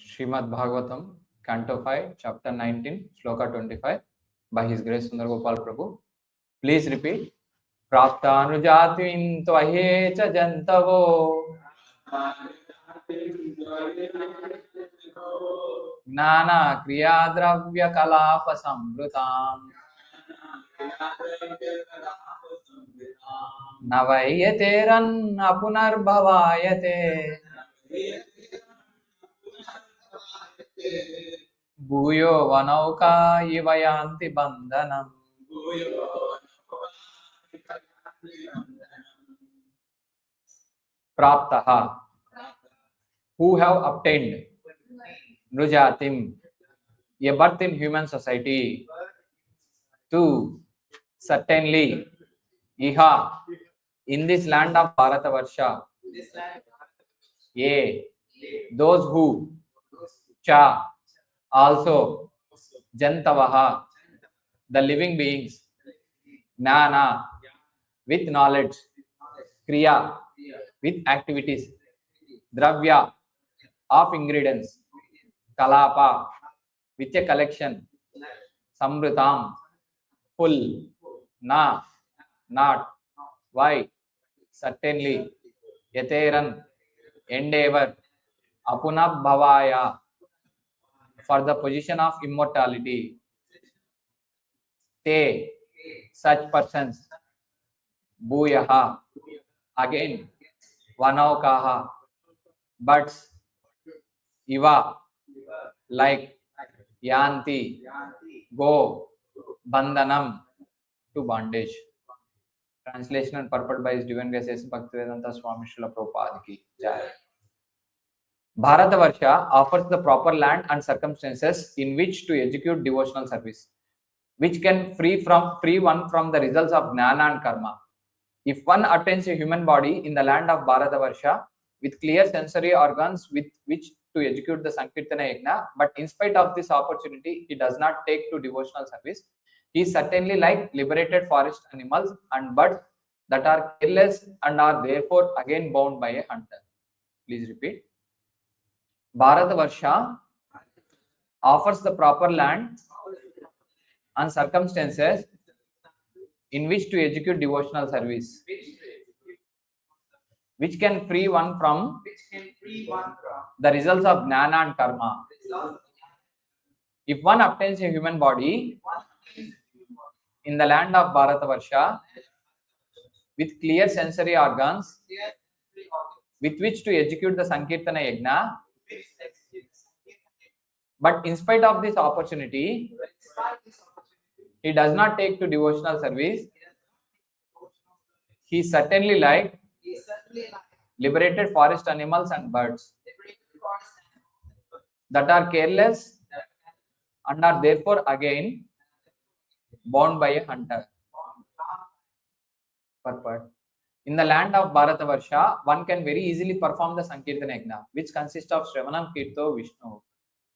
Srimad Bhagavatam, Canto 5, Chapter 19, Shloka 25, by His Grace Sundar Gopal Prabhu. Please repeat. Praptanujatvin tvahe cha jantavo Gnana kriya dravya kalapa samvrutam Navayeteran apunarbhavayate Bhuyo vanauka ivayanti bandhanam. Praptaha, who have obtained Nujatim, a birth in human society. Two, certainly, Iha, in this land of Bharatavarsha. A, those who, Cha, also, Jantavaha, the living beings. Gnana, with knowledge. Kriya, with activities. Dravya, of ingredients. Kalapa, with a collection. Samrutam, full. Na, not. Why? Certainly. Yateran, endeavor. Apunabhavaya, for the position of immortality. Te, such persons. Bhuyaha, again. Vanaukaha, birds. Iva, like. Yanti, go. Bandhanam, to bondage. Translation and purport by His Divine Grace S. Bhaktivedanta Swami Srila Prabhupada ki Jai. Bharatavarsha offers the proper land and circumstances in which to execute devotional service, which can free one from the results of jnana and karma. If one attains a human body in the land of Bharatavarsha with clear sensory organs with which to execute the Sankirtana Yajna, but in spite of this opportunity, he does not take to devotional service, he is certainly like liberated forest animals and birds that are careless and are therefore again bound by a hunter. Please repeat. Bharatavarsha offers the proper land and circumstances in which to execute devotional service, which can free one from the results of jnana and karma. If one obtains a human body in the land of Bharatavarsha with clear sensory organs with which to execute the Sankirtana Yajna, but in spite of this opportunity, he does not take to devotional service, he is certainly like liberated forest animals and birds that are careless and are therefore again bound by a hunter. Purport. In the land of Bharatavarsha, one can very easily perform the Sankirtana Yajna, which consists of Shravanam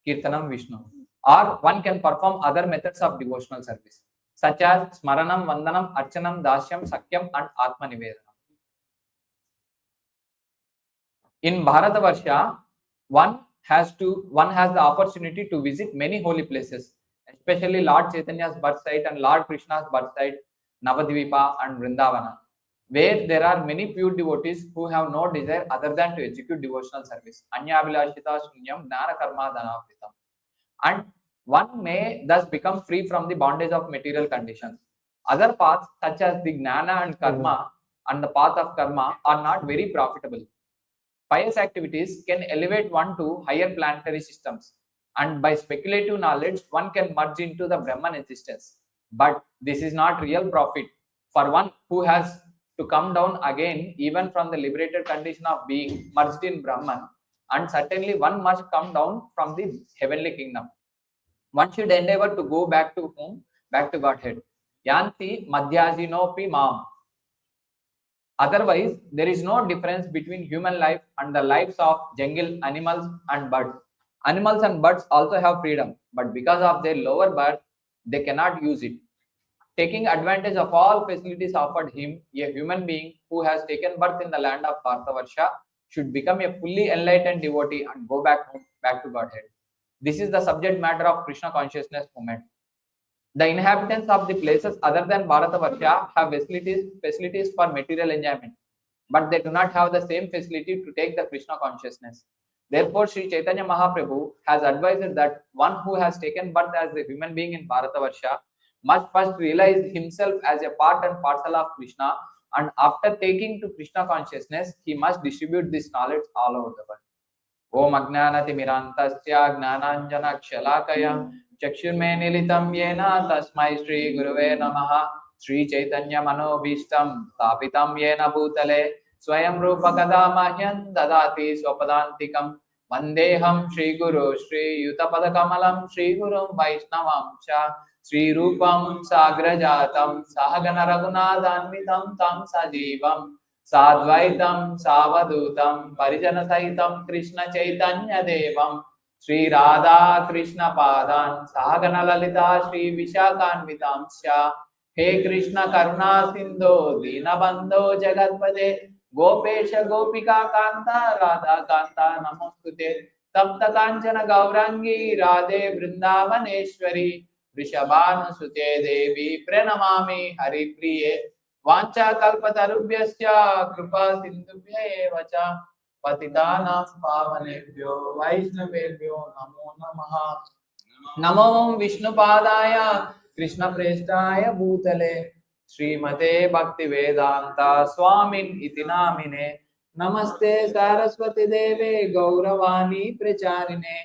Kirtanam Vishnu, or one can perform other methods of devotional service, such as Smaranam, Vandanam, Archanam, Dasyam, Sakyam, and Atma Nivedanam. In Bharatavarsha, one has the opportunity to visit many holy places, especially Lord Chaitanya's birth site and Lord Krishna's birth site, Navadvipa and Vrindavana, where there are many pure devotees who have no desire other than to execute devotional service. Anyabhilashita Sunyam Gnana Karma Dhanavritam. And one may thus become free from the bondage of material conditions. Other paths, such as the Gnana and Karma and the path of Karma, are not very profitable. Pious activities can elevate one to higher planetary systems, and by speculative knowledge, one can merge into the Brahman existence. But this is not real profit for one who has to come down again, even from the liberated condition of being merged in Brahman, and certainly one must come down from the heavenly kingdom. One should endeavor to go back to whom? Back to Godhead. Yanti madhyajinopi mam. Otherwise, there is no difference between human life and the lives of jungle animals and birds. Animals and birds also have freedom, but because of their lower birth, they cannot use it. Taking advantage of all facilities offered him, a human being who has taken birth in the land of Bharatavarsha should become a fully enlightened devotee and go back home back to Godhead. This is the subject matter of Krishna consciousness movement. The inhabitants of the places other than Bharatavarsha have facilities for material enjoyment, but they do not have the same facility to take the Krishna consciousness. Therefore, Sri Chaitanya Mahaprabhu has advised that one who has taken birth as a human being in Bharatavarsha must first realize himself as a part and parcel of Krishna, and after taking to Krishna consciousness, he must distribute this knowledge all over the world. ओम अज्ञानतिमिरान्तस्य ज्ञानाञ्जनशलाकया चक्षुर्मेलितं येन तस्मै श्रीगुरुवे नमः। श्रीचैतन्यमनोभीष्टं स्थापितं येन भूतले स्वयं रूपकदा मह्यं ददाति स्वपदान्तिकं। वन्देऽहं श्रीगुरो श्रीयुतपदकमलं श्रीगुरुं वैष्णवं च श्रीरूपं साग्रजातं सहगण रघुनाथान्वितं तं सजीवम् साद्वैतं सावधूतं परिजनसहितं कृष्ण चैतन्य देवं श्री राधा कृष्ण पादान् सहगण ललिता श्री विशाखान्वितांश्च। हे कृष्ण करुणा सिंधो दीनबंधो जगत्पते गोपेश गोपिका कांता राधा कांता नमोस्तुते। तप्त कांचन गौरांगी राधे वृंदावनेश्वरी वृषभानुसुते देवी प्रणमामि हरिप्रिये। वाञ्छाकल्पतरुभ्यश्च कृपा सिन्धुभ्य एव च पतितानां पावनेभ्यो वैष्णवेभ्यो नमो नमः। नमो विष्णुपादाय कृष्णप्रेष्ठाय भूतले श्रीमते भक्तिवेदान्ता स्वामिन् इति नामिने। नमस्ते सरस्वती देवे गौरवाणी प्रचारिणे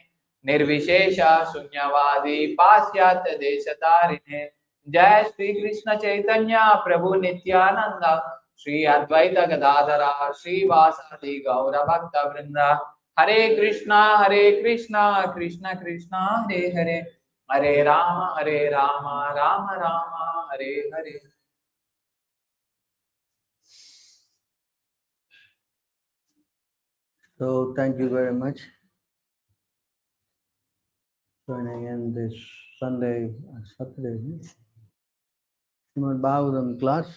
निर्विशेष शून्यवादी पाश्चात्य देशतारिणे। जय श्री कृष्ण चैतन्य प्रभु नित्यानंद श्री अद्वैत गदाधरा श्रीवासादि गौर भक्त वृंदा। हरे Krishna Krishna Krishna Hare Hare Hare Ram Ram Ram Hare Hare. So thank you very much for joining in this Saturday Srimad Bhagavatam class.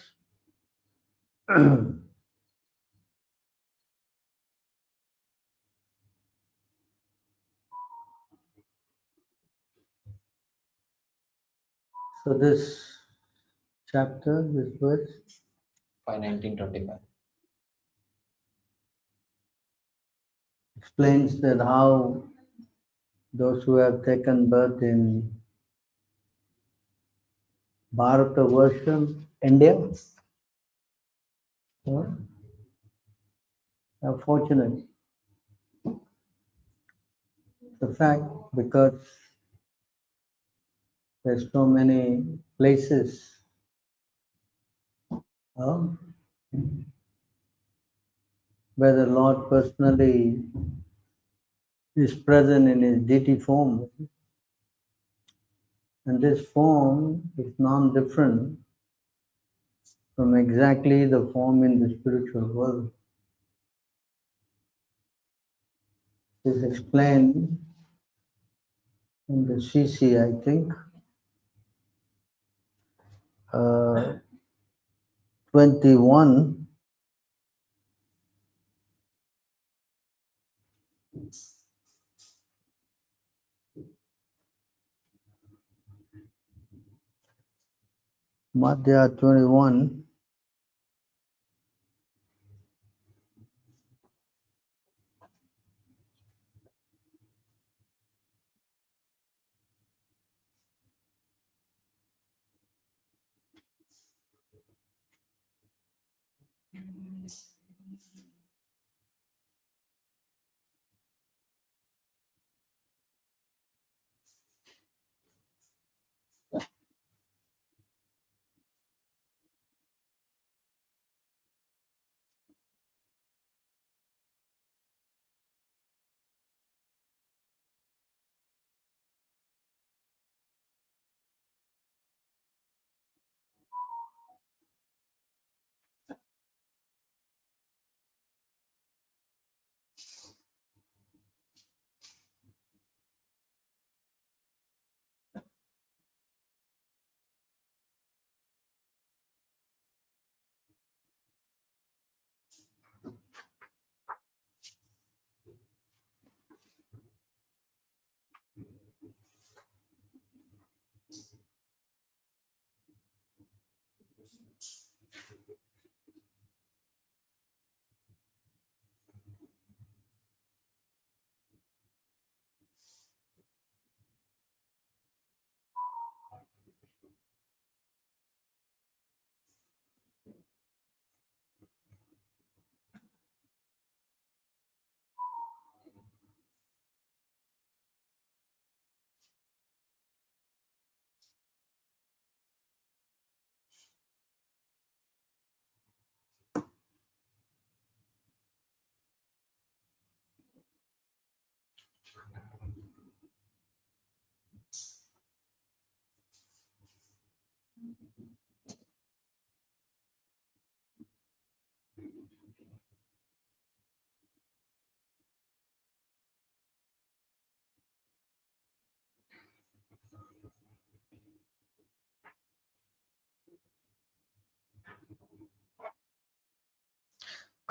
So this chapter, this verse, 1925 explains that how those who have taken birth in Bharata version, India, are fortunate. The fact because there's so many places where the Lord personally is present in his deity form. And this form is non-different from exactly the form in the spiritual world. This is explained in the CC, I think, 21. Madhya 21.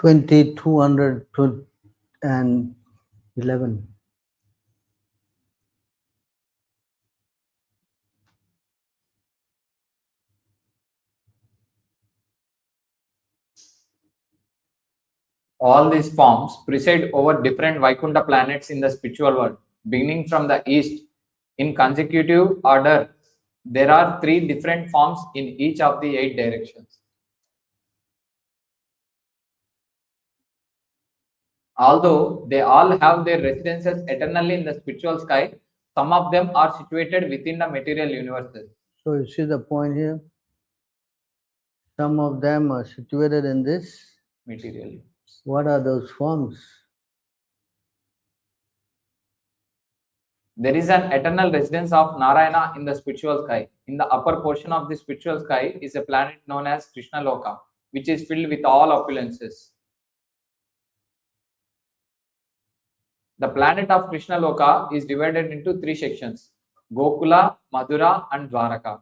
2211. All these forms preside over different Vaikunta planets in the spiritual world, beginning from the east in consecutive order. There are 3 different forms in each of the 8 directions. Although they all have their residences eternally in the spiritual sky, some of them are situated within the material universes. So you see the point here? Some of them are situated in this. Material. What are those forms? There is an eternal residence of Narayana in the spiritual sky. In the upper portion of the spiritual sky is a planet known as Krishna Loka, which is filled with all opulences. The planet of Krishna Loka is divided into 3 sections: Gokula, Madura, and Dwaraka.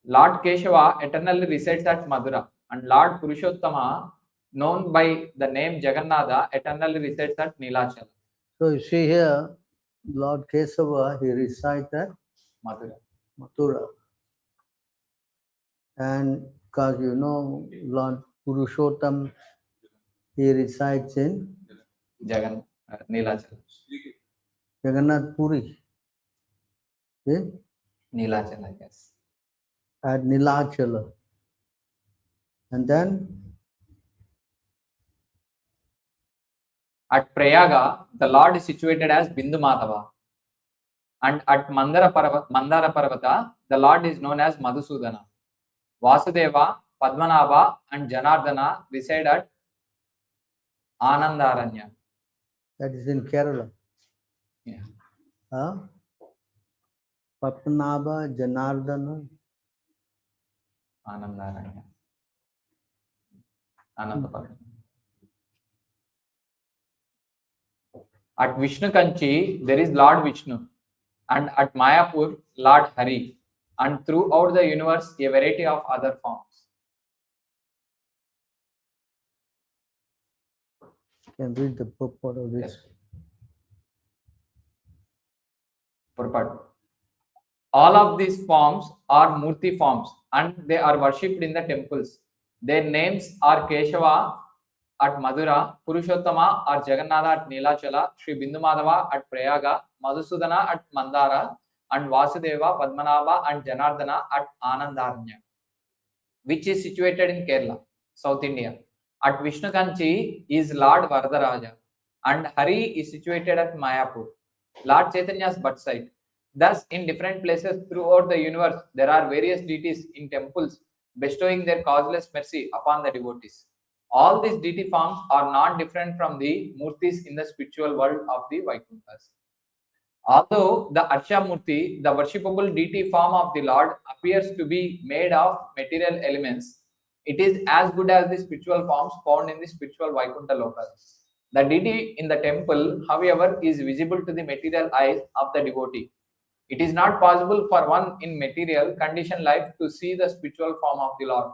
Lord Keshava eternally resides at Madura, and Lord Purushottama, known by the name Jagannatha, eternally resides at Nilachala. So you see here, Lord Kesava, he resides at Madura. Mathura. And because you know, Lord Purushottam, he resides in Nilachala. Jagannath Puri. Okay? Nilachala, yes. At Nilachala. And then at Prayaga, the Lord is situated as Bindu Madhava. And at Mandara Parvata, the Lord is known as Madhusudana. Vasudeva, Padmanabha, and Janardana reside at Anandaranya. that is in Kerala. Yeah. Padmanabha, Janardana. Anandaranya. Anandaparvata. At Vishnu Kanchi, there is Lord Vishnu, and at Mayapur, Lord Hari, and throughout the universe, a variety of other forms. You can read the purport of this. Yes. Purport. All of these forms are Murti forms, and they are worshipped in the temples. Their names are Keshava at Madura, Purushottama or Jagannatha at Nilachala, Sri Bindu Madhava at Prayaga, Madhusudana at Mandara, and Vasudeva, Padmanabha and Janardana at Anandaranya, which is situated in Kerala, South India. At Vishnu Kanchi is Lord Varadaraja, and Hari is situated at Mayapur, Lord Chaitanya's birth site. Thus, in different places throughout the universe, there are various deities in temples bestowing their causeless mercy upon the devotees. All these deity forms are not different from the murtis in the spiritual world of the Vaikunthas. Although the Arsha Murti, the worshipable deity form of the Lord, appears to be made of material elements, it is as good as the spiritual forms found in the spiritual Vaikuntha Loka. The deity in the temple, however, is visible to the material eyes of the devotee. It is not possible for one in material conditioned life to see the spiritual form of the Lord.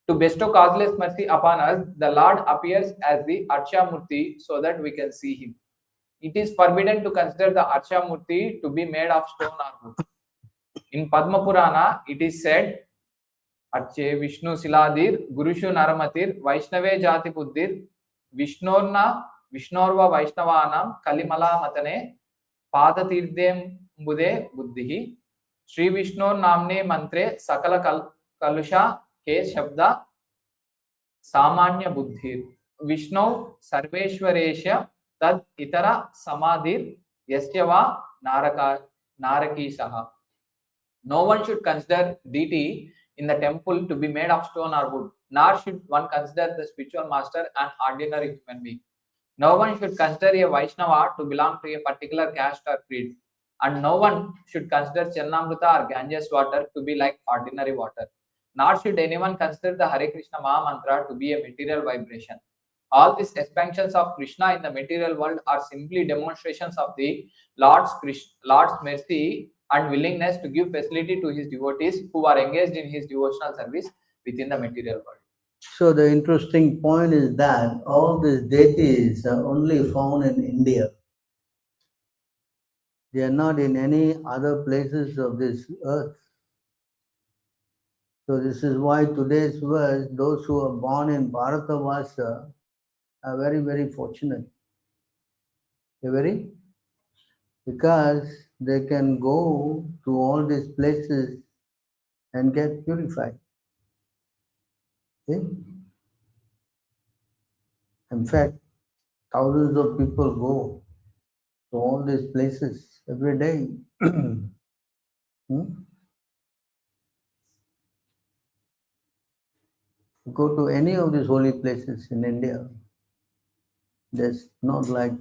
To bestow causeless mercy upon us, the Lord appears as the Arsha Murti so that we can see him. It is forbidden to consider the Arsha Murti to be made of stone or wood. In Padma Purana, it is said, Arche Vishnu Siladir, Gurushu Naramatir, Vaishnave Jati Buddhir, Vishnorva Vaishnavanam, Kalimala Matane, Pada Tirthem Bude Buddhi, Sri Vishnu Namne Mantre, Sakala Kalusha, Ke Shabda, Samanya Buddhir, Vishnu Sarveshwaresha, Tad Itara Samadhir, Yasyava Naraki Saha. No one should consider deity in the temple to be made of stone or wood, nor should one consider the spiritual master an ordinary human being. No one should consider a Vaishnava to belong to a particular caste or creed, and no one should consider Charnamrita or Ganges water to be like ordinary water. Nor should anyone consider the Hare Krishna Maha Mantra to be a material vibration. All these expansions of Krishna in the material world are simply demonstrations of the Lord's mercy and willingness to give facility to his devotees who are engaged in his devotional service within the material world. So the interesting point is that all these deities are only found in India. They are not in any other places of this earth. So this is why today's verse, those who are born in Bharatavasa are very, very fortunate. They're very, because they can go to all these places and get purified. Okay? In fact, thousands of people go to all these places every day. Hmm? Go to any of these holy places in India. There's not like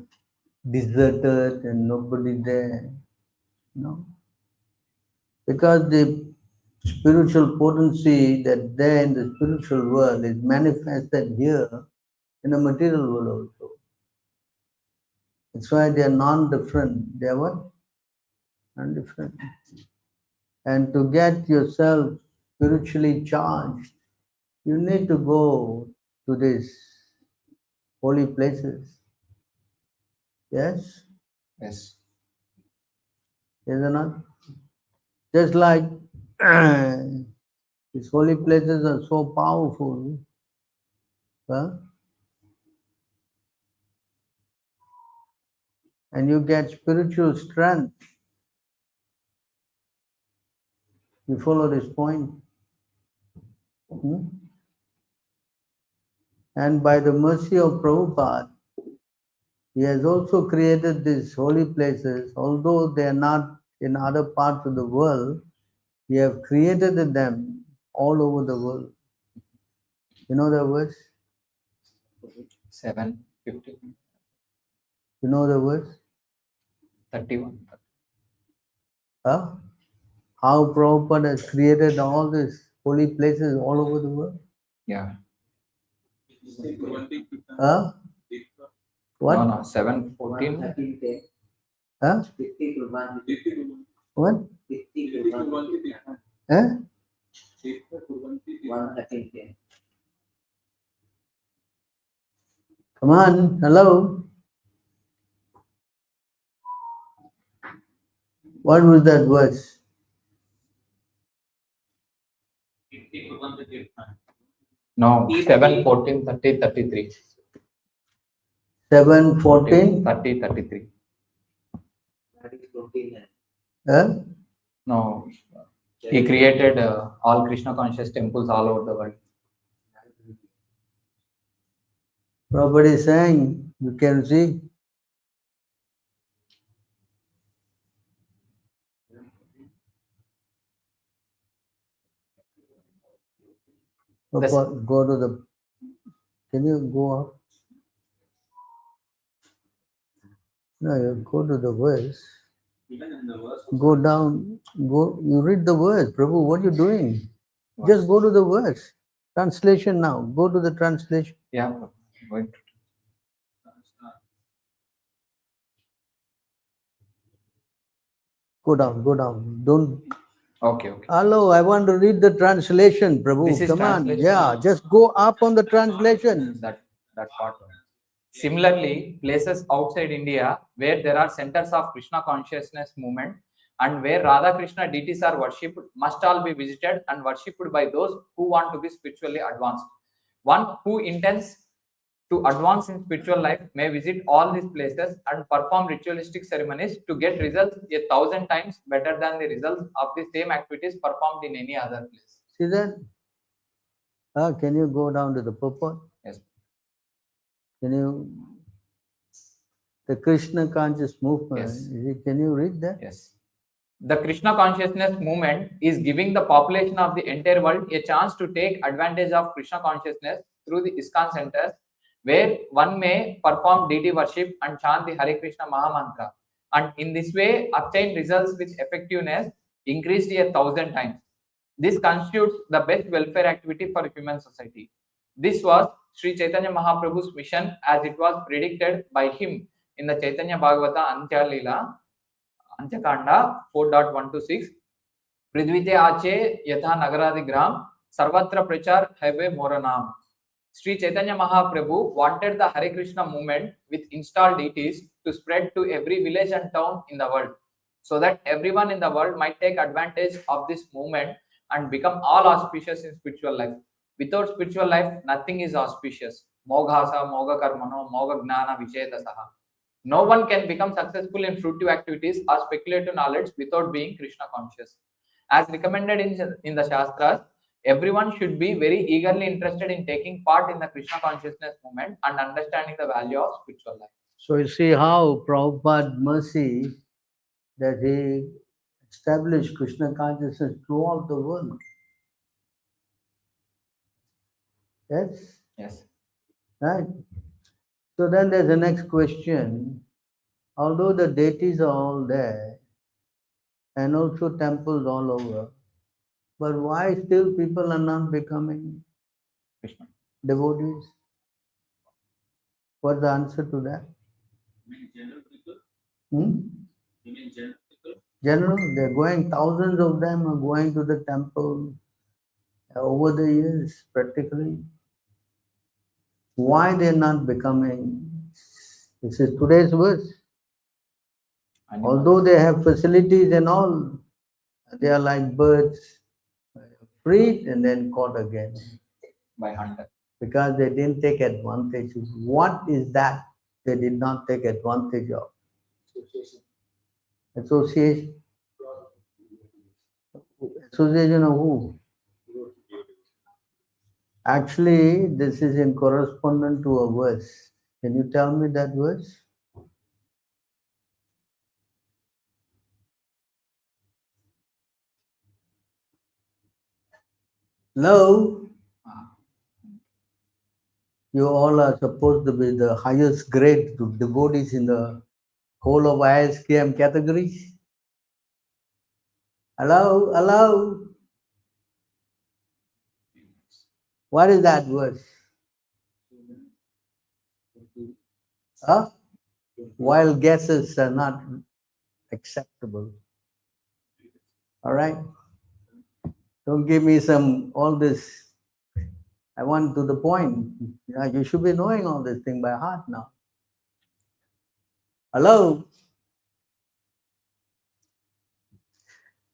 deserted and nobody there. No. Because the spiritual potency that's there in the spiritual world is manifested here in the material world also. That's why they are non-different. They are what? Non-different. And to get yourself spiritually charged, you need to go to these holy places. Yes? Yes. Is it not? Just like these holy places are so powerful. Huh? And you get spiritual strength. You follow this point? Hmm? And by the mercy of Prabhupada, he has also created these holy places, although they are not in other parts of the world, he has created them all over the world. You know the verse? 7:50, You know the verse? 31. Huh? How Prabhupada has created all these holy places all over the world? Yeah. Huh? What? No, 7:14. Huh? What? Huh? Come on, hello. What was that verse? No, 7:14, 30, 33. 7, 14? 30, 33. Huh? No, he created all Krishna conscious temples all over the world. Prabhupada is saying, you can see. Prabhupada, go to the, can you go up? No, you go to the verse. Go down, go, you read the verse. Prabhu, what are you doing? Just go to the verse. Translation now. Go to the translation. Yeah, going to. Go down, go down. Don't. Okay, okay. Hello, I want to read the translation, Prabhu. This is Come on. translation. Yeah, just go up on the translation. That part. Similarly, places outside India where there are centers of Krishna consciousness movement and where Radha Krishna deities are worshipped must all be visited and worshipped by those who want to be spiritually advanced. One who intends to advance in spiritual life may visit all these places and perform ritualistic ceremonies to get results 1,000 times better than the results of the same activities performed in any other place. See that? Can you go down to the purport? Yes. Can you? The Krishna conscious movement. Yes. Can you read that? Yes. The Krishna consciousness movement is giving the population of the entire world a chance to take advantage of Krishna consciousness through the ISKCON centers, where one may perform deity worship and chant the Hare Krishna Mahamantra, and in this way obtain results with effectiveness increased 1,000 times. This constitutes the best welfare activity for human society. This was Sri Chaitanya Mahaprabhu's mission as it was predicted by him in the Chaitanya Bhagavata Antya Leela, Antyakanda 4.1 to 6. पृथ्वीते आचे यथा नगरादिग्राम Sarvatra Prachar Have Mora Naam. Sri Chaitanya Mahaprabhu wanted the Hare Krishna movement with installed deities to spread to every village and town in the world, so that everyone in the world might take advantage of this movement and become all auspicious in spiritual life. Without spiritual life, nothing is auspicious. Moghasa, Moga Karmano, Moga Gnana Vichetasaha. No one can become successful in fruitive activities or speculative knowledge without being Krishna conscious. As recommended in the Shastras, everyone should be very eagerly interested in taking part in the Krishna consciousness movement and understanding the value of spiritual life. So you see how Prabhupada mercy that he established Krishna consciousness throughout the world. Yes? Yes. Right. So then there's the next question. Although the deities are all there and also temples all over, but why still people are not becoming Krishna. devotees? What's the answer to that? You mean general people? Hmm? You mean general people? General, they're going, thousands of them are going to the temple over the years, practically. Why they're not becoming? This is today's verse. Although they have facilities and all, they are like birds, freed and then caught again By hunter. because they didn't take advantage. What is that they did not take advantage of? Association. Association of who? Actually, this is in correspondence to a verse. Can you tell me that verse? Hello? You all are supposed to be the highest grade to devotees in the whole of ISKM categories. Hello? Hello? What is that verse? Huh? Wild guesses are not acceptable. All right? Don't give me some, all this. I want to the point. You should be knowing all this thing by heart now. Hello?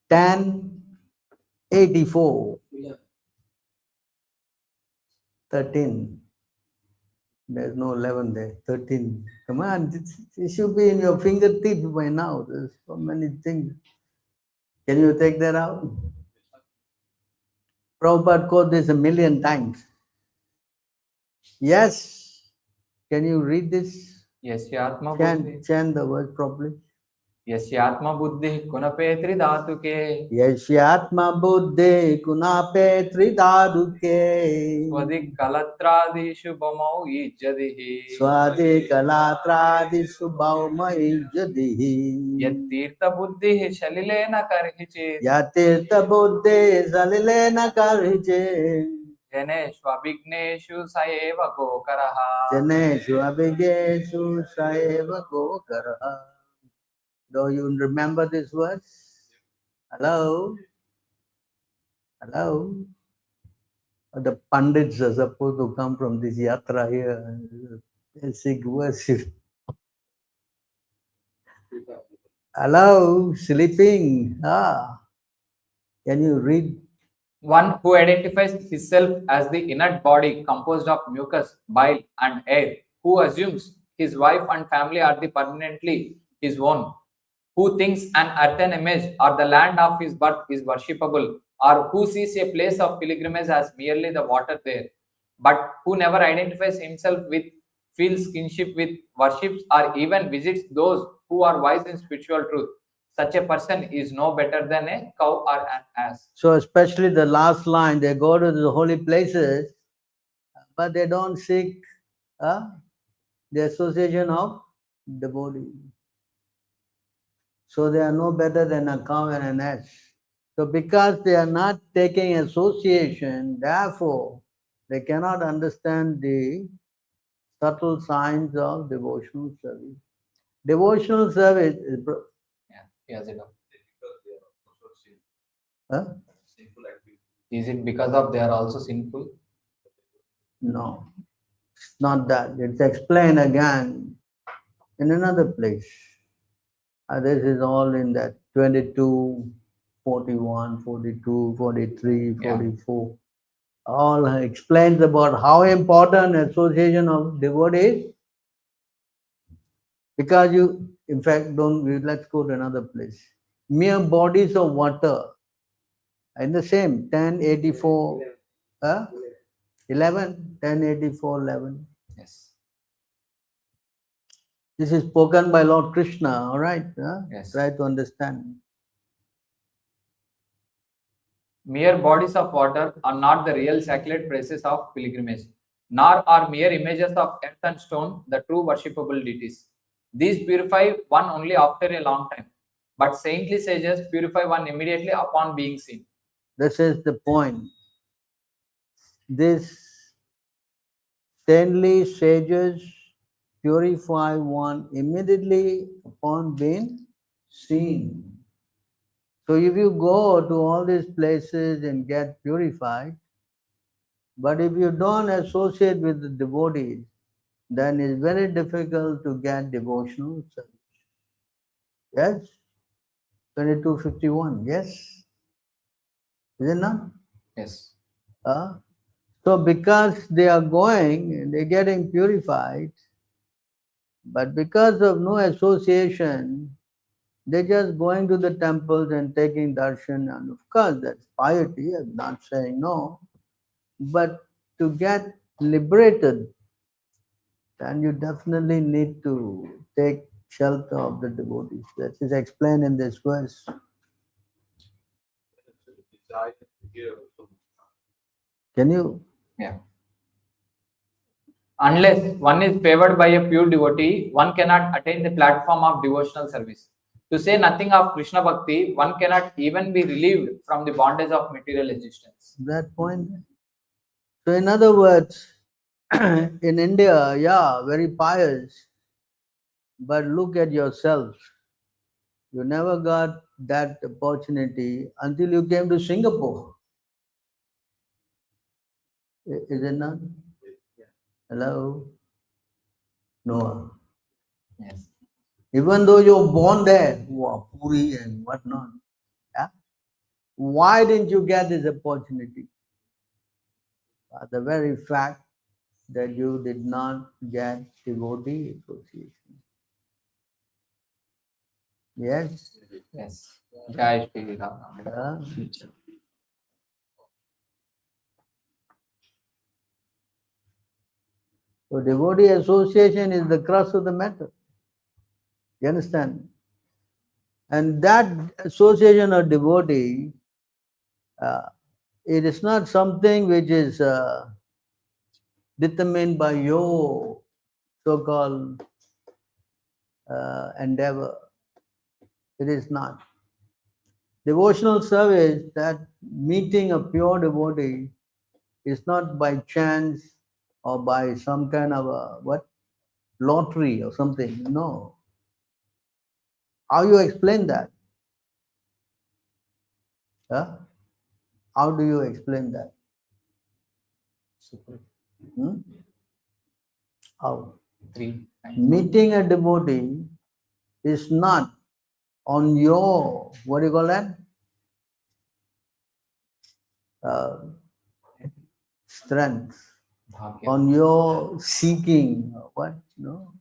1084. 13. There's no 11 there. 13. Come on, it should be in your fingertips by now. There's so many things. Can you take that out? Prabhupada quote this a million times. Yes. Can you read this? Yasyatma buddhi. Chant the word properly. Yasyatma buddhi kunape tridhatuke. Yashyatma buddhe kunape tridaduke. Swadi kalatradi shubhamau ijjadihi. Swade kalatradi subhaumai jadihi. Yattirtha buddhi shalilena karhichit. Yatirtha buddhe salilena karhiche. Janeshu abhigneshu saeva gokaraha. Janeshu abhigeshu saeva gokaraha. Do you remember this verse? Hello? Hello? The Pandits are supposed to come from this yatra here. Basic verse. Hello? Sleeping? Can you read? One who identifies himself as the inert body composed of mucus, bile, and air, who assumes his wife and family are the permanently his own, who thinks an earthen image or the land of his birth is worshipable, or who sees a place of pilgrimage as merely the water there, but who never identifies himself with, feels kinship with, worships, or even visits those who are wise in spiritual truth. Such a person is no better than a cow or an ass. So especially the last line, they go to the holy places, but they don't seek the association of devotee. So they are no better than a cow and an ass. So because they are not taking association, therefore they cannot understand the subtle signs of devotional service. Devotional service is Yeah, he has it up. Because they are also huh? sinful activity. Is it because of they are also sinful? No, it's not that. It's explained again in another place. This is all in that 22, 41, 42, 43, Yeah. 44. All explains about how important association of devotees. Because you, in fact, let's go to another place. Mere bodies of water. In the same 1084, 11, 1084, 11. Yes. This is spoken by Lord Krishna, all right? Yes. Try to understand. Mere bodies of water are not the real sacred places of pilgrimage, nor are mere images of earth and stone the true worshipable deities. These purify one only after a long time, but saintly sages purify one immediately upon being seen. This is the point. This saintly sages purify one immediately upon being seen. So if you go to all these places and get purified, but if you don't associate with the devotees, then it's very difficult to get devotional service. Yes? 2251, yes? Is it not? Yes. So because they are going, they're getting purified, but because of no association, they're just going to the temples and taking darshan, and of course that's piety, I'm not saying no, but to get liberated, then you definitely need to take shelter of the devotees. That is explained in this verse. Desire here also. Can you? Yeah. Unless one is favored by a pure devotee, one cannot attain the platform of devotional service. To say nothing of Krishna Bhakti, one cannot even be relieved from the bondage of material existence. That point. So in other words, in India, yeah, very pious, but look at yourself. You never got that opportunity until you came to Singapore. Is it not? Hello? No. Yes. Even though you're born there, wow, Puri and whatnot. Yeah? Why didn't you get this opportunity? The very fact that you did not get devotee association. Yes? Yes. Jai Shri Ram. Yeah. So devotee association is the crux of the matter. You understand? And that association of devotee, it is not something which is determined by your so-called endeavor. It is not. Devotional service, that meeting a pure devotee, is not by chance or by some kind of a lottery or something. No. How you explain that? Huh? How do you explain that? Super. Hmm? How? 3. Meeting a devotee is not on your, what do you call that? Strength, Bhagya. on your seeking. What? No.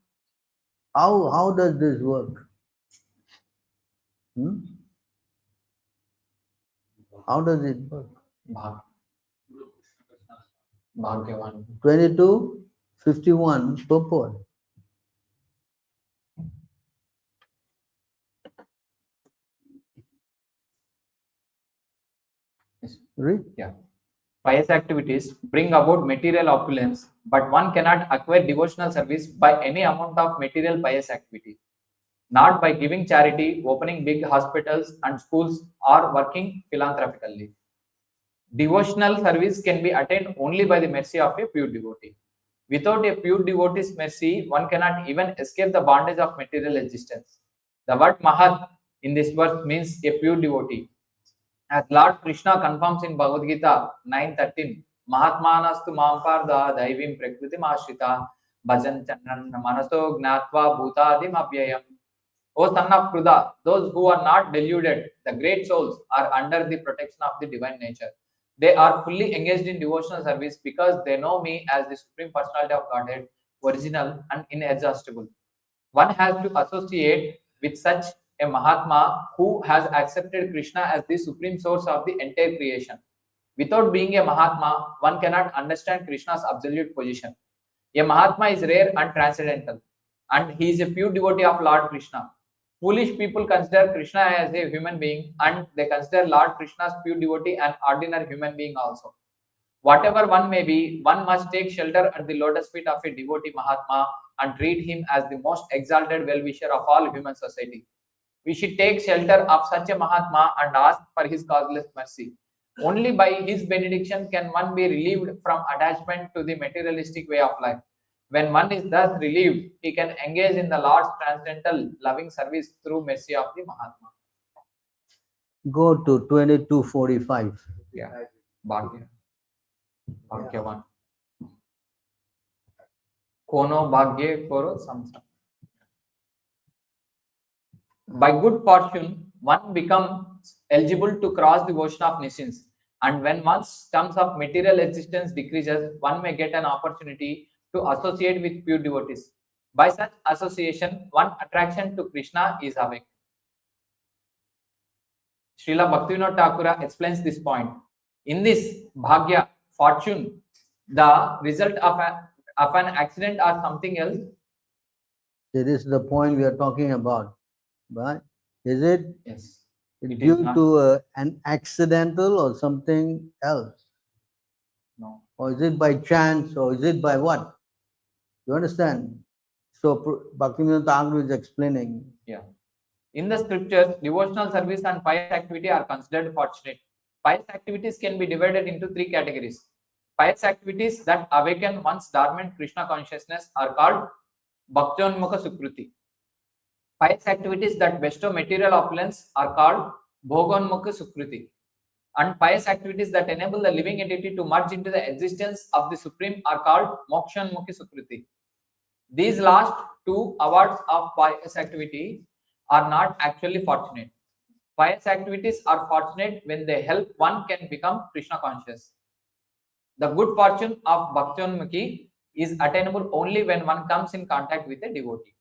How does this work? Hmm? How does it work? Bhag. Bhagyavan. 2251 purport. Yes. Read. Yeah. Pious activities bring about material opulence, but one cannot acquire devotional service by any amount of material pious activity. Not by giving charity, opening big hospitals and schools, or working philanthropically. Devotional service can be attained only by the mercy of a pure devotee. Without a pure devotee's mercy, one cannot even escape the bondage of material existence. The word Mahat in this verse means a pure devotee. As Lord Krishna confirms in Bhagavad Gita 9:13, Mahatmanastu Mamparda Daivim Prakritim Ashrita Bhajan Chandran Manaso Gnatva Bhutadim Abhyayam. O son of Kruda, those who are not deluded, the great souls, are under the protection of the divine nature. They are fully engaged in devotional service because they know me as the Supreme Personality of Godhead, original and inexhaustible. One has to associate with such a Mahatma who has accepted Krishna as the supreme source of the entire creation. Without being a Mahatma, one cannot understand Krishna's absolute position. A Mahatma is rare and transcendental, and he is a pure devotee of Lord Krishna. Foolish people consider Krishna as a human being, and they consider Lord Krishna's pure devotee an ordinary human being also. Whatever one may be, one must take shelter at the lotus feet of a devotee Mahatma and treat him as the most exalted well-wisher of all human society. We should take shelter of such a Mahatma and ask for his causeless mercy. Only by his benediction can one be relieved from attachment to the materialistic way of life. When one is thus relieved, he can engage in the Lord's transcendental loving service through mercy of the Mahatma. Go to 22:45. Yeah, Bhagya. Bhagya 1. Kono Bhagye Koro Samsam. By good fortune, one becomes eligible to cross the ocean of nations, and when one's terms of material existence decreases, one may get an opportunity to associate with pure devotees. By such association, one attraction to Krishna is awake. Srila Bhaktivinoda Thakura explains this point. In this Bhagya, fortune, the result of an accident or something else. See, this is the point we are talking about. Right? Is it Yes. It is due not. to an accidental or something else? No. Or is it by chance? Or is it by what? You understand? So Bhaktivinoda Thakur is explaining. Yeah. In the scriptures, devotional service and pious activity are considered fortunate. Pious activities can be divided into three categories. Pious activities that awaken one's dormant Krishna consciousness are called Bhaktyonmukha Sukruti. Pious activities that bestow material opulence are called Bhogonmukha Sukruti. And pious activities that enable the living entity to merge into the existence of the Supreme are called Mokshanmukhi Sukruti. These last two awards of pious activity are not actually fortunate. Pious activities are fortunate when they help one can become Krishna conscious. The good fortune of Bhaktyonmukhi is attainable only when one comes in contact with a devotee.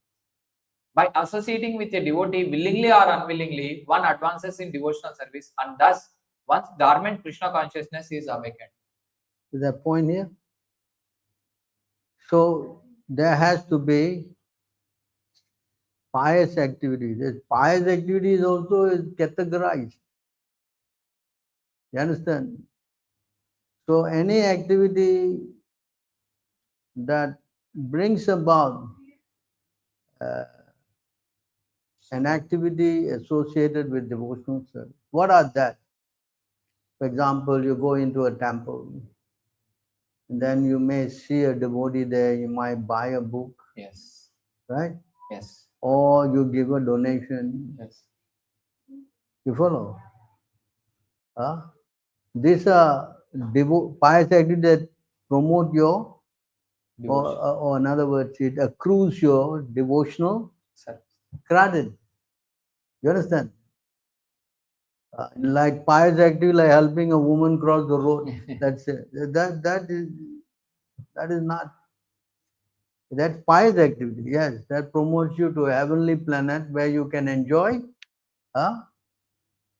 By associating with a devotee willingly or unwillingly, one advances in devotional service, and thus one's dormant Krishna consciousness is awakened. Is that point here? So there has to be pious activities. This pious activities also is categorized. You understand? So any activity that brings about an activity associated with devotional service. What are that? For example, you go into a temple, and then you may see a devotee there, you might buy a book, Yes. right? Yes. Or you give a donation. Yes. You follow? These are pious activities that promote your, or in other words, it accrues your devotional credit. You understand? Like pious activity, like helping a woman cross the road. That's it. That is not. That's pious activity. Yes, that promotes you to a heavenly planet where you can enjoy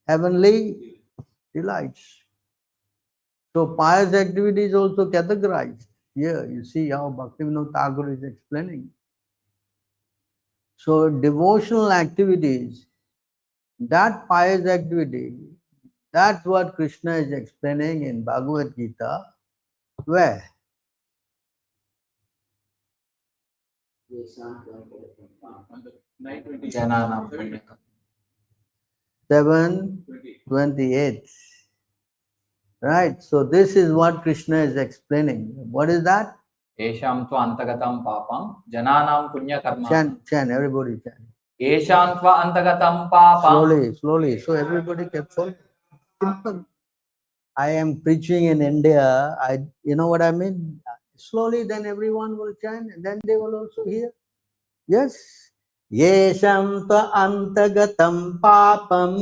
heavenly delights. So pious activity is also categorized. Here you see how Bhaktivinoda Thakur is explaining. So devotional activities, that pious activity, that's what Krishna is explaining in Bhagavad Gita. Where? Jananam. 7:28. Right. So this is what Krishna is explaining. What is that? Esham tva antagatam papam jananam punya karma. Chant, everybody chant. Esham tva antagatam papam. Slowly. So everybody can follow. simple. I am preaching in India. You know what I mean? Slowly, then everyone will chant, and then they will also hear. Yes. Yesham tva antagatam papam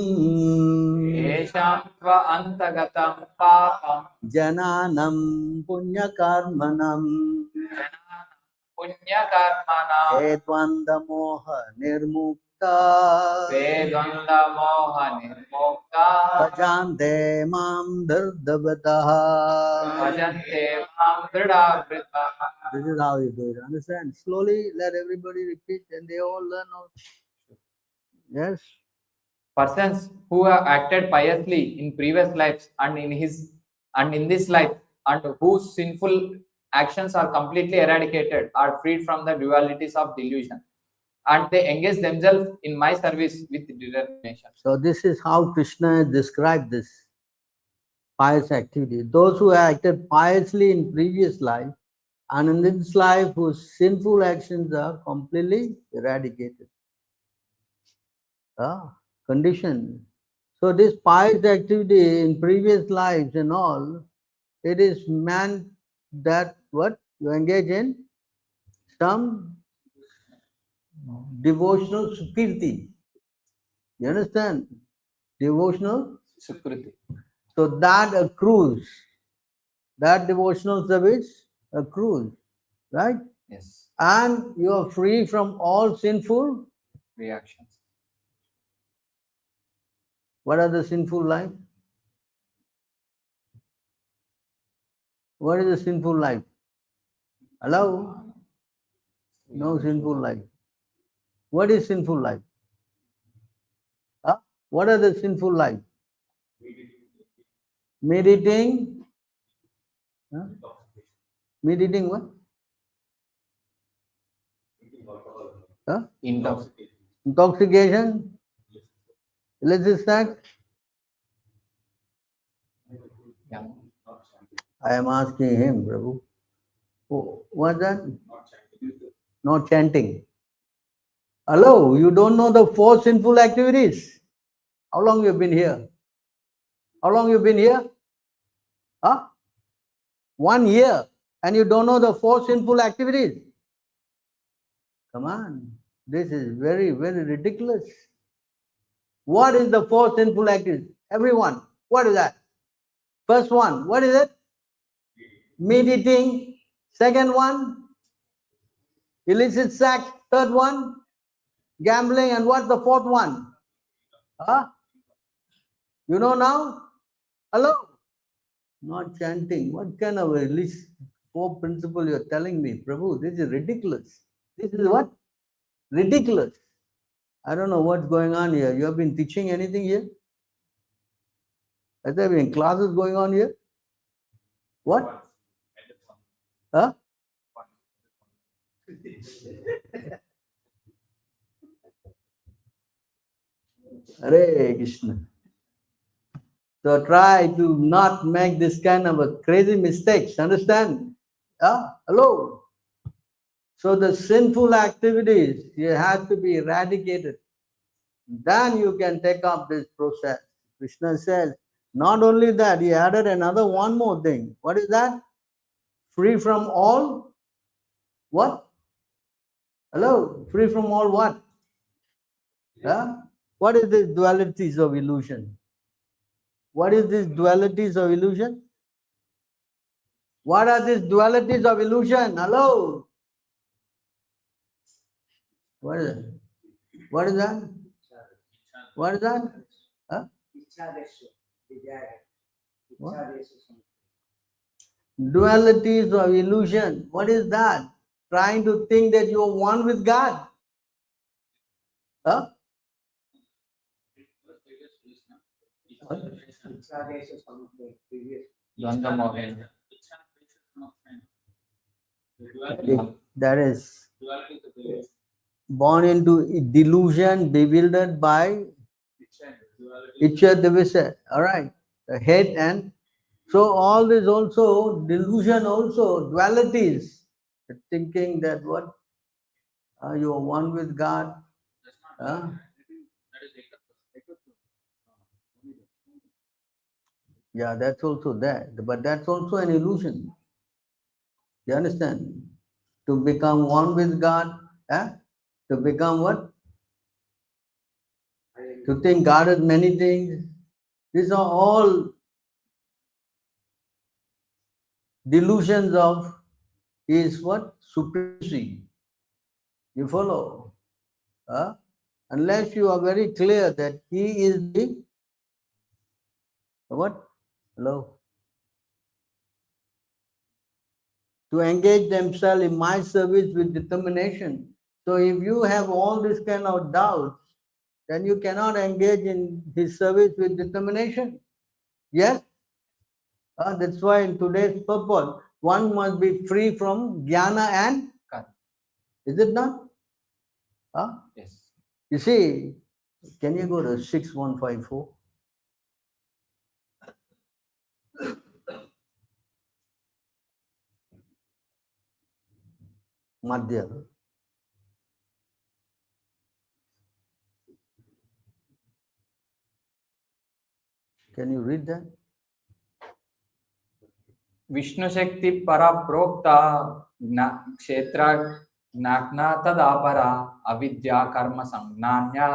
Yesham tva antagatam papam jananam punya karmanam jananam punya karmanam edvanda moha nirmukta vedvanda moha nirmokta bhajante mam dardavataha. bhajante mam dridavritah. This is how you do it. Understand? Slowly, let everybody repeat, and they all learn also. Yes. Persons who have acted piously in previous lives and in this life, and whose sinful actions are completely eradicated, are freed from the dualities of delusion, and they engage themselves in my service with determination. So this is how Krishna described this pious activity. Those who acted piously in previous life and in this life whose sinful actions are completely eradicated. Condition. So this pious activity in previous lives and all, it is meant that what? You engage in some devotional sukriti. You understand? Devotional. Sukriti. So that accrues. That devotional service accrues. Right? Yes. And you are free from all sinful. Reactions. What are the sinful life? What is the sinful life? Hello? No sinful life. What is sinful life? Huh? What are the sinful life? Meditating. Huh? Meditating what? Huh? Intoxication. Intoxication. Illicit sex. Yeah. I am asking him, Prabhu. Oh, what's that? Not chanting. Hello, you don't know the 4 sinful activities? How long you been here? How long you been here? Huh? 1 year. And you don't know the 4 sinful activities? Come on. This is very, very ridiculous. What is the 4 sinful activities? Everyone. What is that? First one. What is it? Meditating. Second one. Illicit sex. Third one. Gambling. And what's the 4th one? Huh? You know now? Hello? Not chanting. What kind of a list 4 principle you're telling me? Prabhu, this is ridiculous. This is what? Ridiculous. I don't know what's going on here. You have been teaching anything here? Has there been classes going on here? What? Huh? Hare Krishna. So try to not make this kind of a crazy mistakes. Understand? Hello. So the sinful activities, you have to be eradicated. Then you can take up this process. Krishna says, not only that, he added another one more thing. What is that? Free from all what? Hello? Free from all what? What is this dualities of illusion? What is this dualities of illusion? What are these dualities of illusion? Hello? What is it? What is that? What is that? Huh? What? Dualities of illusion. What is that? Trying to think that you are one with God. Huh? Dvanda moha. That is born into delusion, bewildered by Ichha Devisa. All right. The head and so all this also delusion, also dualities. Thinking that what you are one with God. Yeah, that's also there. But that's also an illusion. You understand? To become one with God, eh? To become what? To think God has many things. These are all delusions of His what? Supremacy. You follow? Huh? Unless you are very clear that He is the what? Hello? To engage themselves in my service with determination. So if you have all this kind of doubts, then you cannot engage in His service with determination. Yes? That's why in today's purpose, one must be free from jnana and Karma. is it not? Yes. You see, can you go to 6154? Madhya. Can you read that? Vishnu शक्ति परा प्रोक्ता क्षेत्र ज्ञाना तदापरा अविद्या कर्म संज्ञान्या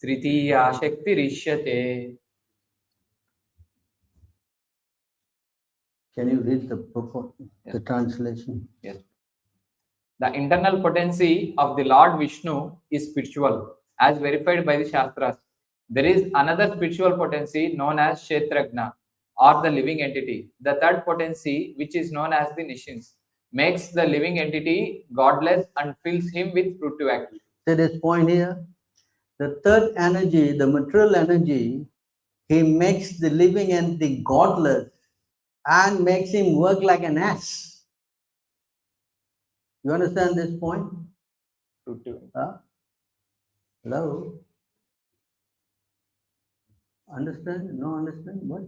तृतीया शक्ति रिष्यते. Can you read the purport, the translation? Yes. The internal potency of the Lord Vishnu is spiritual, as verified by the Shastras. There is another spiritual potency known as Kshetrajna, or the living entity. The third potency, which is known as the Nishins, makes the living entity godless and fills him with fruitive activity. See this point here? The third energy, the material energy, he makes the living entity godless and makes him work like an ass. You understand this point? Fruitive. Hello? Understand? No understand? What?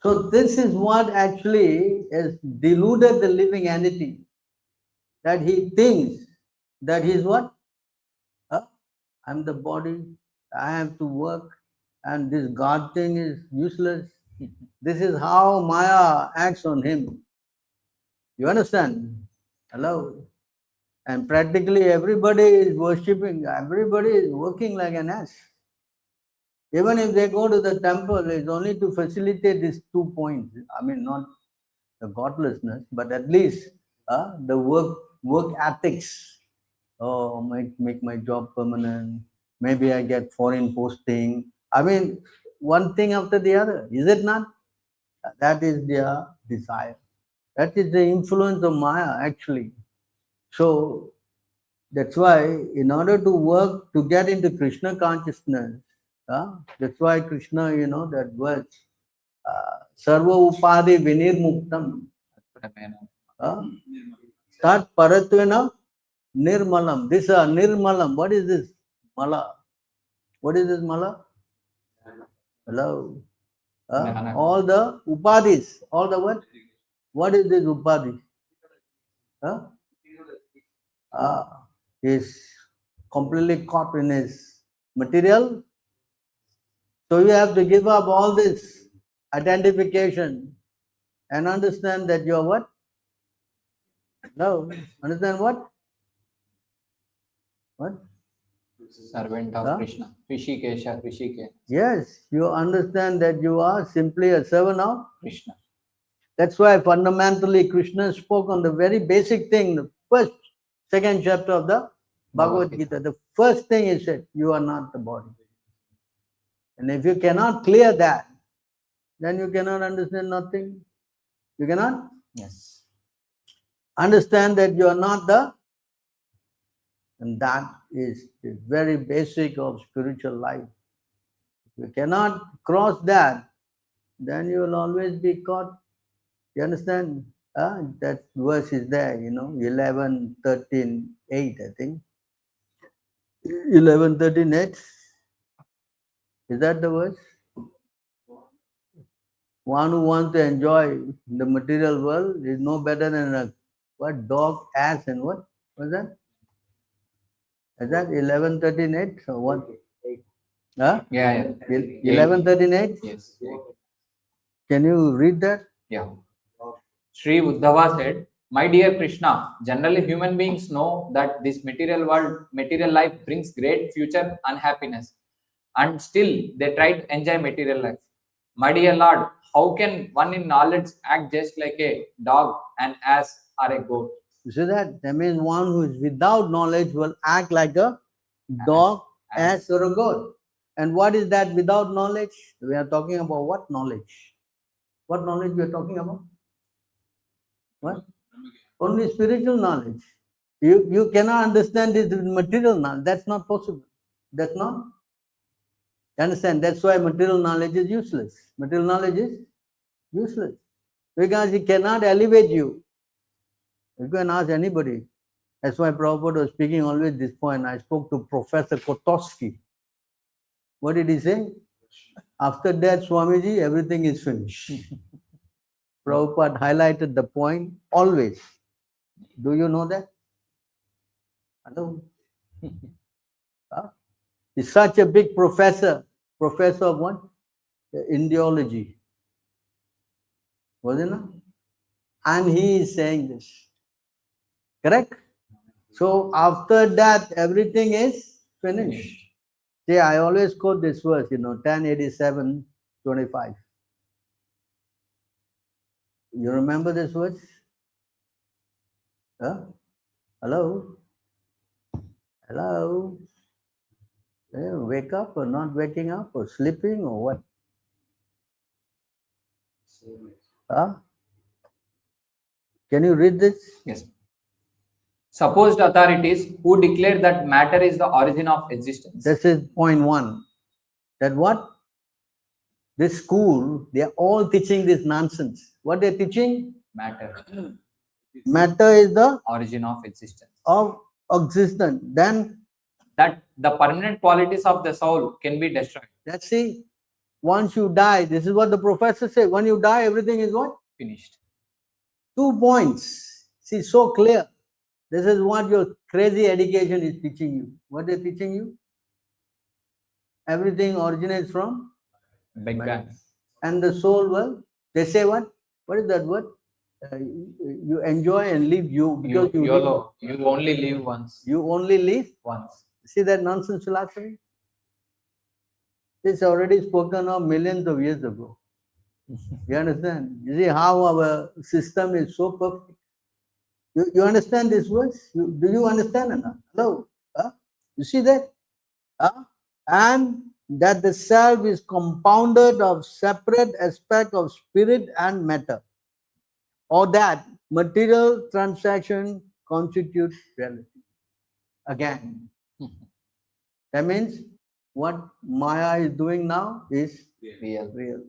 So this is what actually has deluded the living entity. That he thinks that he's what? I'm the body, I have to work, and this God thing is useless. This is how Maya acts on him. You understand? Hello? And practically everybody is worshipping, everybody is working like an ass. Even if they go to the temple, it's only to facilitate these 2 points. I mean, not the godlessness, but at least the work ethics. Oh, make my job permanent. Maybe I get foreign posting. I mean, one thing after the other. Is it not? That is their desire. That is the influence of Maya, actually. So that's why, in order to work to get into Krishna consciousness, that's why Krishna, that verse, Sarva Upadi Vinirmuktam, Tat Paratvena Nirmalam. This Nirmalam. What is this? Mala. What is this Mala? Hello. All the Upadis. All the what? What is this Upadi? Is completely caught in his material. So you have to give up all this identification and understand that you are what? No. Understand what? What? Servant of Krishna. Rishikesha, Rishikesh. Yes, you understand that you are simply a servant of Krishna. That's why fundamentally Krishna spoke on the very basic thing, the first, second chapter of the Bhagavad Gita. The first thing he said, you are not the body. And if you cannot clear that, then you cannot understand nothing. You cannot? Yes. Understand that you are not the, and that is the very basic of spiritual life. If you cannot cross that, then you will always be caught. You understand? That verse is there, 11, 13, 8, I think. 11, 13, 8. Is that the verse? One who wants to enjoy the material world is no better than a what dog, ass, and what was that? Is that 11, 13, 8 or what? Huh? Yeah. 11:13:8. Yes. Can you read that? Yeah. Sri Uddhava said, "My dear Krishna, generally human beings know that this material world, material life brings great future unhappiness, and still they try to enjoy material life. My dear Lord, how can one in knowledge act just like a dog, an ass, or a goat?" You see that? That means one who is without knowledge will act like a dog, ass, or a goat. And what is that without knowledge? We are talking about what knowledge? What knowledge we are talking about? What? Only spiritual knowledge. You cannot understand this with material knowledge. That's not possible. That's not. You understand? That's why material knowledge is useless. Material knowledge is useless. Because it cannot elevate you. You can ask anybody. That's why Prabhupada was speaking always this point. I spoke to Professor Kotowski. What did he say? After that, Swamiji, everything is finished. Prabhupada highlighted the point always. Do you know that? Hello? Huh? He's such a big professor. Professor of what? Indiology. Was it not? And he is saying this. Correct? So after that, everything is finished. See, I always quote this verse, 1087:25. You remember this verse? Huh? Hello? Hello? Wake up or not waking up or sleeping or what? Huh? Can you read this? Yes. Supposed authorities who declare that matter is the origin of existence. This is point one. That what? This school, they are all teaching this nonsense. What they're teaching? Matter, Matter is the origin of existence. of existence. Then That the permanent qualities of the soul can be destroyed. let's see. Once you die, this is what the professor said. When you die, everything is what? Finished. 2 points. See, so clear. This is what your crazy education is teaching you. What they're teaching you? Everything originates from Big Bang. and the soul. Well, they say what? What is that word? You enjoy and live you because you YOLO. You only live once. You only live. Once. See that nonsense philosophy? It's already spoken of millions of years ago. You understand? You see how our system is so perfect. You understand this words? Do you understand enough? Hello? Huh? You see that? Huh? And that the self is compounded of separate aspects of spirit and matter. Or that material transaction constitutes reality. Again. That means what Maya is doing now is real.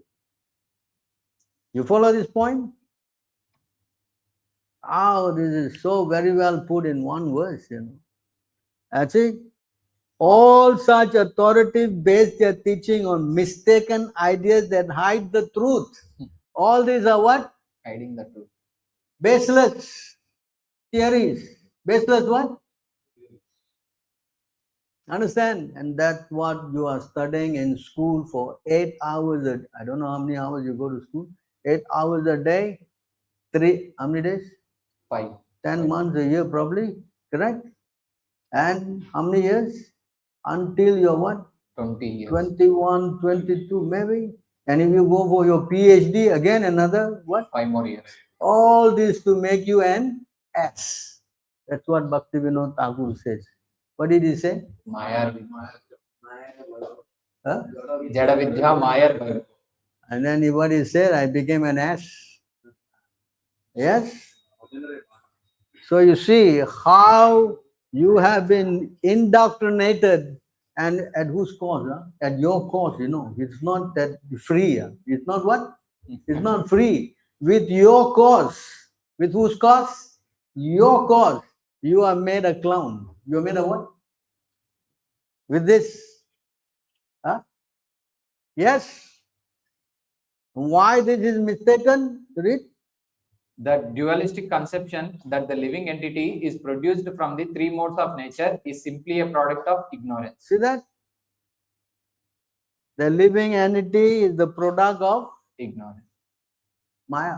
You follow this point? Oh, this is so very well put in one verse, Actually, all such authorities base their teaching on mistaken ideas that hide the truth. All these are what? Hiding the truth. Baseless theories. Baseless what? Understand? And that's what you are studying in school for 8 hours. I don't know how many hours you go to school. 8 hours a day. How many days? 5. 10 months a year probably. Correct? And how many years? Until you're what? 20 years. 21, 22 maybe. And if you go for your PhD, again another what? 5 more years. All this to make you an S. That's what Bhaktivinoda Thakur says. What did he say? Mayar. Huh? Jada Vidya Mayar. And then what he said, I became an S. Yes? So you see how you have been indoctrinated, and at whose cause? At your cause, It's not that free. It's not what? It's not free. With your cause. With whose cause? Your cause. You are made a clown. You are made a what? With this. Huh? Yes. Why this is mistaken? Read. The dualistic conception that the living entity is produced from the 3 modes of nature is simply a product of ignorance. See that? The living entity is the product of ignorance. Maya.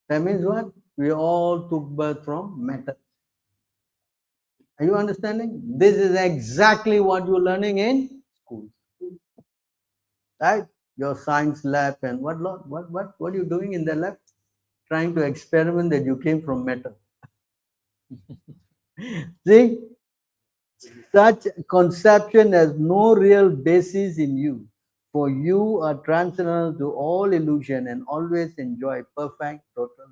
That means what? We all took birth from matter. Are you understanding? This is exactly what you're learning in school. Right? Your science lab and what are you doing in the lab? Trying to experiment that you came from matter. See? Such conception has no real basis in you. For you are transcendental to all illusion and always enjoy perfect total.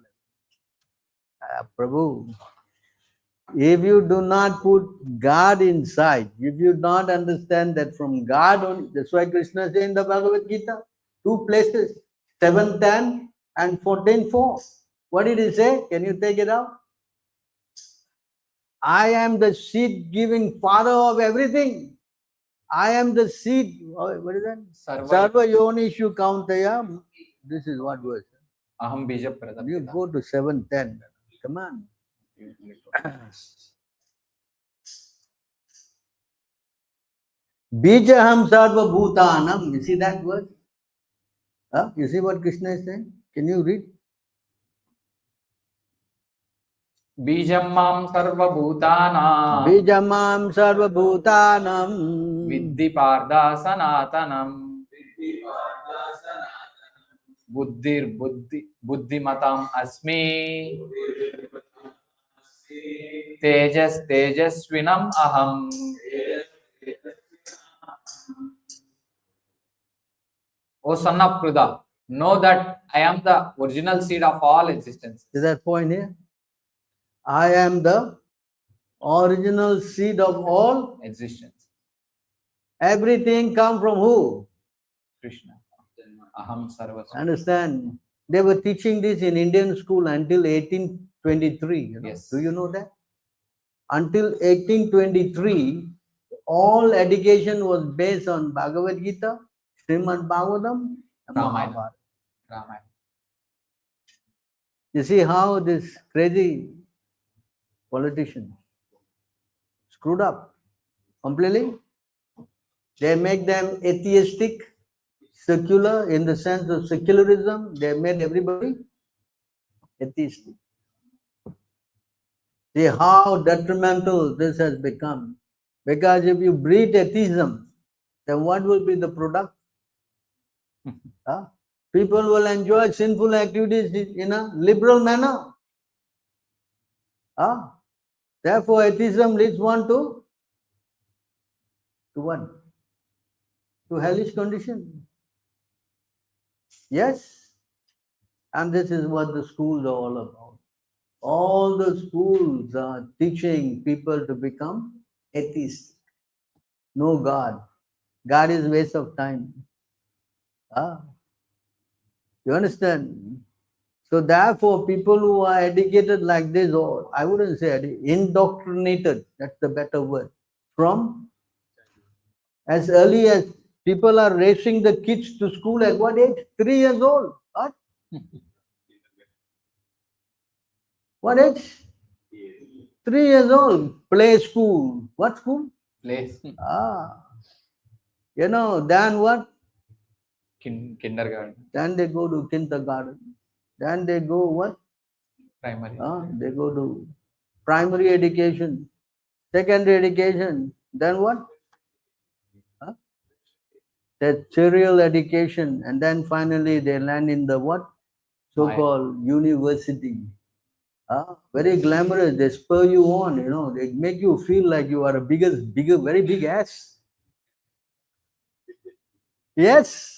Prabhu, if you do not put God inside, if you not understand that from God only, that's why Krishna says in the Bhagavad Gita, two places, 7:10 and 14:4. What did he say? Can you take it out? I am the seed giving father of everything. I am the seed. What is that? Sarva Yonishu Kauntaya. This is what verse? Aham bija pradapita. You go to 7:10. Come on. Bijaham Sarva Bhutanam. You see that word? Huh? You see what Krishna is saying? Can you read? Bijam mam sarva bhutanam Bijamam Sarva Bhutanam. Viddhi Pardha Sanatanam Buddhimatam Asmi Tejasvinam Aham. O son of Kruda, know that I am the original seed of all existence. Is that point here? I am the original seed of all Existence. Everything come from who? Krishna. Aham sarva. Understand? They were teaching this in Indian school until 1823. Yes. Do you know that? Until 1823, all education was based on Bhagavad Gita, Srimad Bhagavatam, and Ramayana. Mahabharata. Ramayana. You see how this crazy politicians screwed up completely? They make them atheistic, secular in the sense of secularism. They made everybody atheistic. See how detrimental this has become. Because if you breed atheism, then what will be the product? Huh? People will enjoy sinful activities in a liberal manner. Huh? Therefore, atheism leads one to what? To hellish condition. Yes. And this is what the schools are all about. All the schools are teaching people to become atheists. No God. God is waste of time. You understand? So therefore, people who are educated like this, or I wouldn't say indoctrinated, that's the better word, from as early as people are racing the kids to school at what age? 3 years old. What? What age? 3 years old. Play school. What school? Place. Then what? Kindergarten. Then they go to kindergarten. Then they go what? Primary. They go to primary education, secondary education. Then what? Tertiary education. And then finally they land in the what? So-called university. Very glamorous. They spur you on, they make you feel like you are a very big ass. Yes.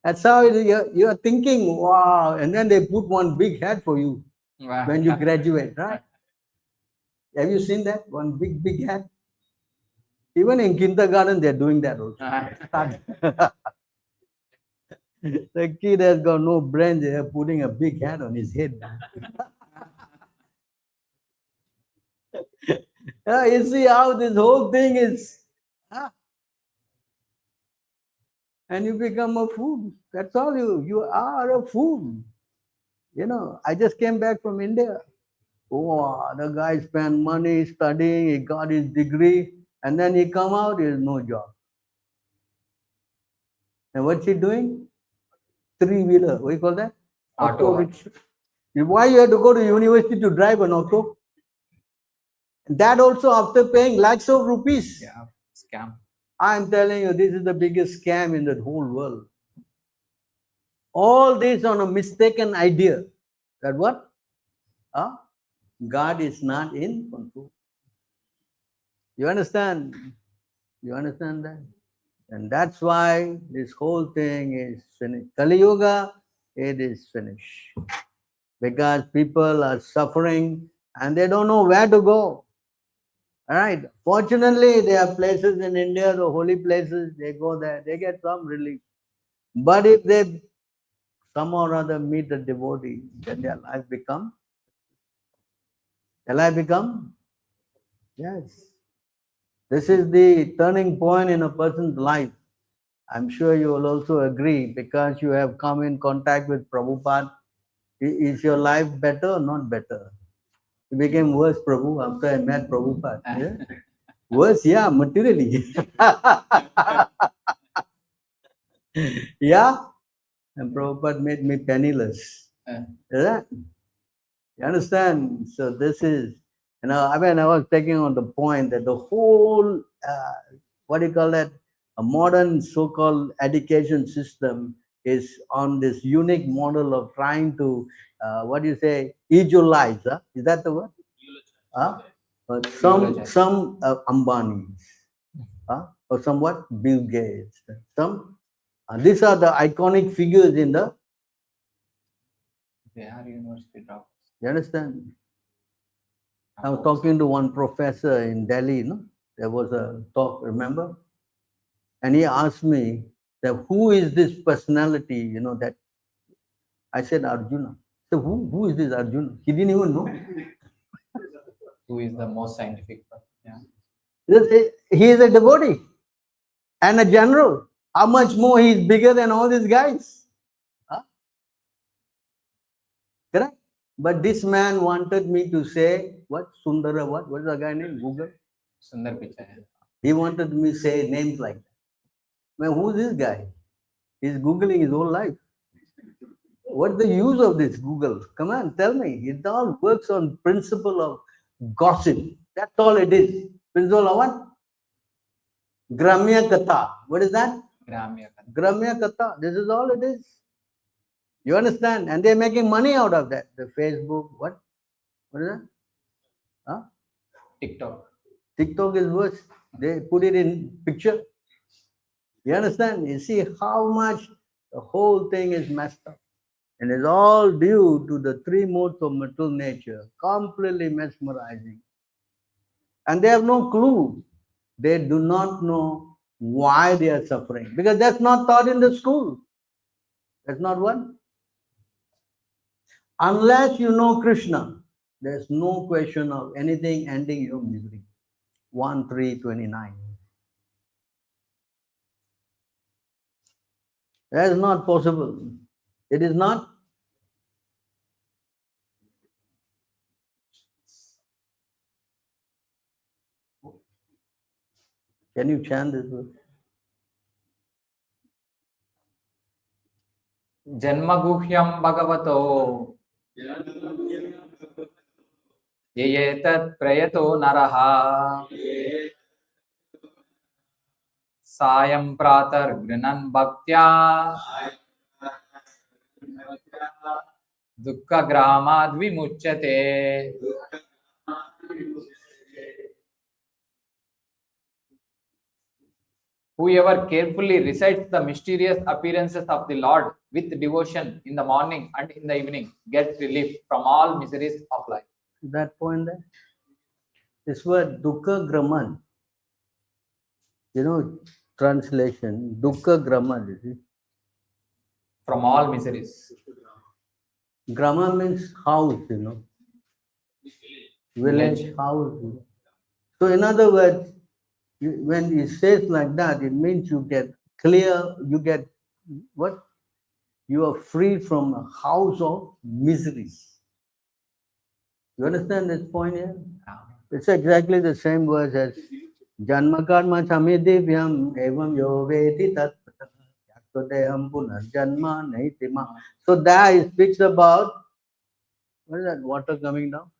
That's how you're thinking, wow. And then they put one big hat for you when you graduate, right? Have you seen that? One big hat? Even in kindergarten, they're doing that also. The kid has got no brain, they're putting a big hat on his head. You see how this whole thing is. And you become a fool. That's all you are a fool. I just came back from India. Oh, the guy spent money studying, he got his degree, and then he come out, he has no job. And what's she doing? Three-wheeler. What do you call that? Auto. Rickshaw. Why you have to go to university to drive an auto? That also after paying lakhs of rupees. Yeah, scam. I'm telling you, this is the biggest scam in the whole world. All this on a mistaken idea that what? Huh? God is not in control. You understand? You understand that? And that's why this whole thing is finished. Kali Yuga, it is finished. Because people are suffering and they don't know where to go. All right. Fortunately, there are places in India, the holy places, they go there, they get some relief. But if they somehow or other meet a devotee, then their life become. Yes. This is the turning point in a person's life. I'm sure you will also agree because you have come in contact with Prabhupada. Is your life better or not better? It became worse, Prabhu, after I met Prabhupada. Yeah? Worse, yeah, materially. Yeah, and Prabhupada made me penniless. Yeah? You understand? So this is, I was taking on the point that the whole, what do you call that? A modern so-called education system is on this unique model of trying to, what do you say, equalize. Huh? Is that the word? Huh? Some Ambanis, or somewhat Bill Gates. Some these are the iconic figures in the. They are university dropouts. You understand? I was talking to one professor in Delhi. No, there was a talk. Remember? And he asked me that who is this personality? You know that. I said Arjuna. So who is this Arjuna? He didn't even know. Who is the most scientific person? Yeah. He is a devotee and a general. How much more he is bigger than all these guys? Huh? Correct? But this man wanted me to say, what? Sundara, what? What is the guy name? Google? Sundar Pichai. He wanted me to say names like that. Man, who's this guy? He's Googling his whole life. What's the use of this Google? Come on, tell me. It all works on principle of gossip. That's all it is. Principle of what? Gramya Katha. What is that? Gramya Katha. This is all it is. You understand? And they're making money out of that. The Facebook, what? What is that? Huh? TikTok. TikTok is worse. They put it in picture. You understand? You see how much the whole thing is messed up. And it's all due to the three modes of material nature, completely mesmerizing. And they have no clue. They do not know why they are suffering. Because that's not taught in the school. That's not what? Unless you know Krishna, there's no question of anything ending your misery. 1:3:29. That is not possible. It is not. Can you chant this verse? Janmaguhyam Bhagavato Yeyetat Prayato Naraha Sayam Pratar Grinan Bhaktya Dukkha Gramad Vimuchyate. Whoever carefully recites the mysterious appearances of the Lord with devotion in the morning and in the evening gets relief from all miseries of life. That point there. This word Dukkha Graman. Translation, Dukkha Graman. You see? From all miseries. Grama means house, village house. So in other words, when it says like that, it means you get clear, you get what? You are free from a house of miseries. You understand this point here? It's exactly the same verse as Janma Karma Chami Divyam Evam Yo Veti Tat Swadeham Punarjanma Naitima. So there he speaks about, what is that water coming down?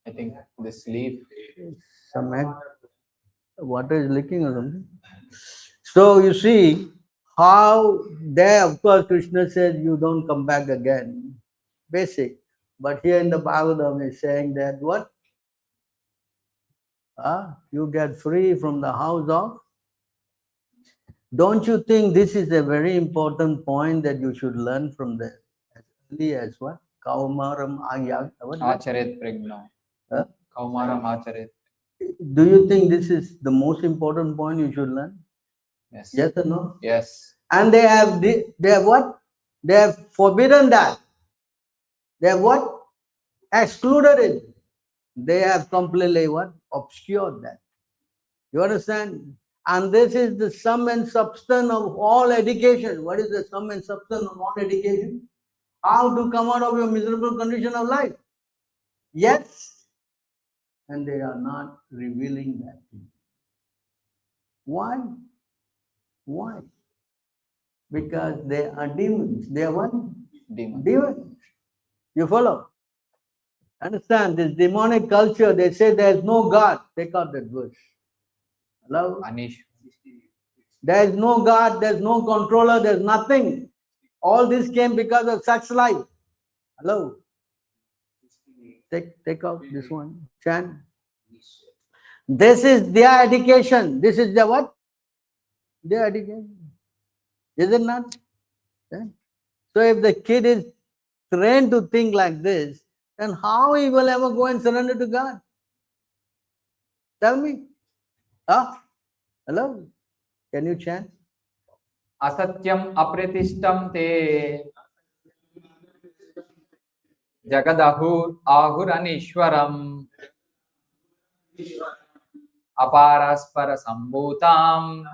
I think this leaf. Some egg, water is leaking or something. So you see how there, of course, Krishna says you don't come back again. Basic. But here in the Bhagavatam is saying that what? You get free from the house of. Don't you think this is a very important point that you should learn from the as early as what? Kaumaram Ayag. Acharet Pragna. Huh? Kaumaram Acharet. Do you think this is the most important point you should learn? Yes. Yes or no? Yes. And they have what? They have forbidden that. They have what? Excluded it. They have completely what? Obscured that. You understand? And this is the sum and substance of all education. What is the sum and substance of all education? How to come out of your miserable condition of life. Yes. And they are not revealing that. Why? Why? Because they are demons. They are what? Demon. Demons. You follow? Understand? This demonic culture, they say there is no God. Take out that verse. Hello? Anish. There is no God, there is no controller, there is nothing. All this came because of sex life. Hello? Take out this one. Chan. This is their education. This is the what? Their education. Is it not? Yeah. So if the kid is trained to think like this, then how he will ever go and surrender to God? Tell me. Huh? Hello? Can you chant? Asatyam apratishtam te jagadahur ahuranishwaram aparaspara sambhutam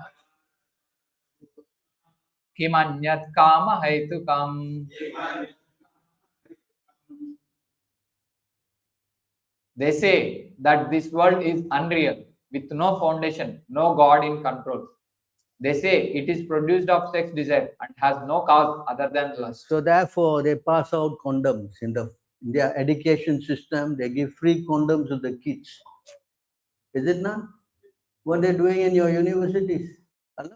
kimanyat kama haitukam. They say that this world is unreal, with no foundation, no God in control. They say it is produced of sex desire and has no cause other than lust. So therefore, they pass out condoms in their education system. They give free condoms to the kids. Is it not? What they're doing in your universities? Hello?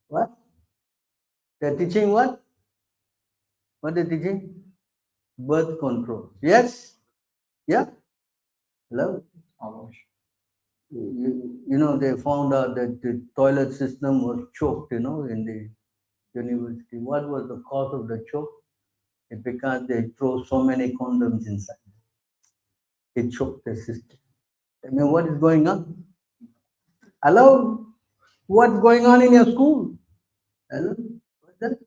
What? They're teaching what? What they're teaching? Birth control. Yes? Yeah? Hello? You know, they found out that the toilet system was choked, in the university. What was the cause of the choke? It's because they throw so many condoms inside. It choked the system. I mean, what is going on? Hello? What's going on in your school? Hello? What's that?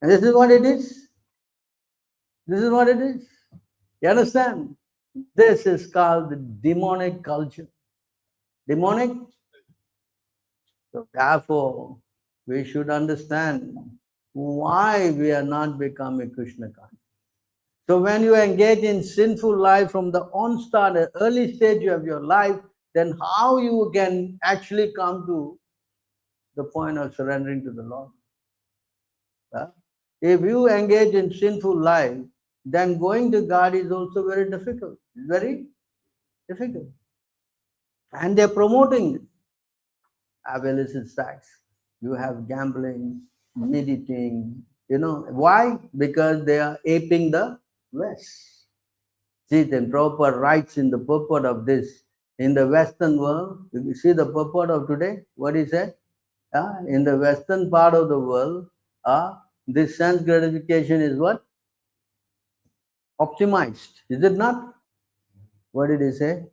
And this is what it is. This is what it is. You understand? This is called the demonic culture. Demonic? So therefore, we should understand why we are not becoming Krishna conscious. So when you engage in sinful life from the onstart, early stage of your life, then how you can actually come to the point of surrendering to the Lord? If you engage in sinful life, then going to God is also very difficult. Very difficult. And they're promoting it. Have illicit sex. You have gambling, meditating. Why? Because they are aping the West. See, then Prabhupada writes in the purport of this. In the Western world, you see the purport of today? What he said? In the Western part of the world, this sense gratification is what? Optimized. Is it not? What did he say?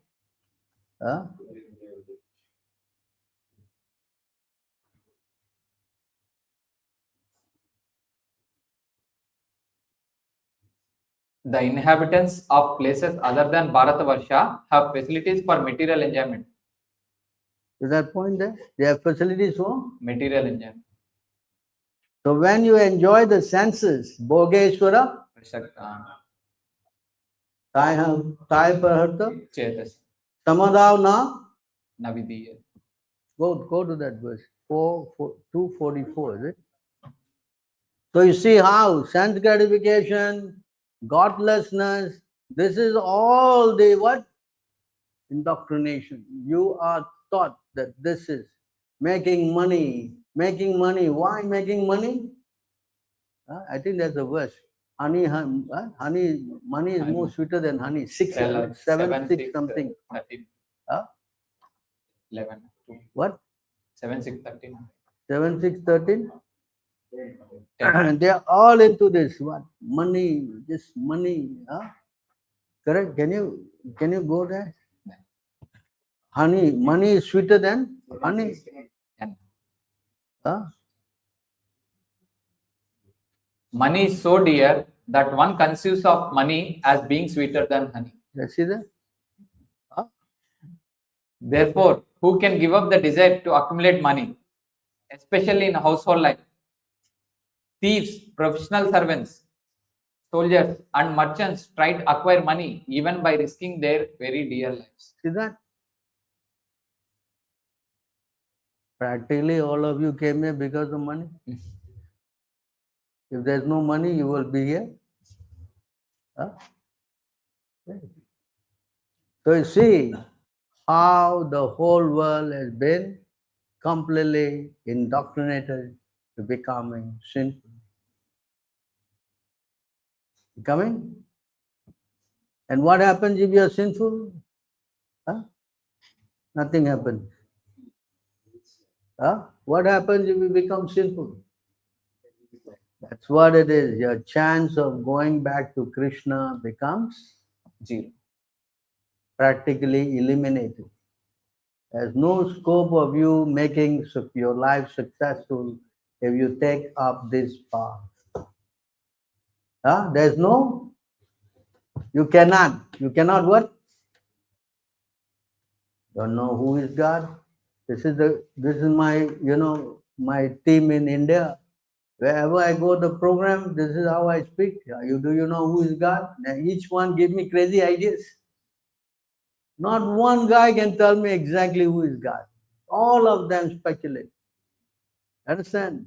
The inhabitants of places other than Bharatavarsha have facilities for material enjoyment. Is that point there? They have facilities for material enjoyment. So when you enjoy the senses, Bhogeshwara, Tai Praharta, Chetas. Samadhavna, Navidiya. go to that verse. 244, is it? So you see how sense gratification, godlessness, this is all the what? Indoctrination. You are taught that this is making money. Making money. Why making money? I think that's the worst. Honey, honey, money is more sweeter than honey. 6, 7, 6 something. 13, Huh? 11, 2, What? 7, 6, 13. 7, 6, 13? 10. They are all into this. What? Money, just money. Huh? Correct? Can you go there? Honey, money is sweeter than honey. Huh? Money is so dear that one conceives of money as being sweeter than honey. Let's see that. Huh? Therefore, who can give up the desire to accumulate money, especially in household life? Thieves, professional servants, soldiers, and merchants try to acquire money even by risking their very dear lives. See that? Practically all of you came here because of money. If there's no money, you will be here. Huh? So you see how the whole world has been completely indoctrinated to becoming sinful. Becoming? And what happens if you are sinful? Huh? Nothing happens. Huh? What happens if you become sinful? That's what it is. Your chance of going back to Krishna becomes 0. practically eliminated. There's no scope of you making your life successful if you take up this path. There's no, you cannot what? Don't know who is God. This is my, my team in India. Wherever I go the program, this is how I speak. Do you know who is God? And each one give me crazy ideas. Not one guy can tell me exactly who is God. All of them speculate. Understand?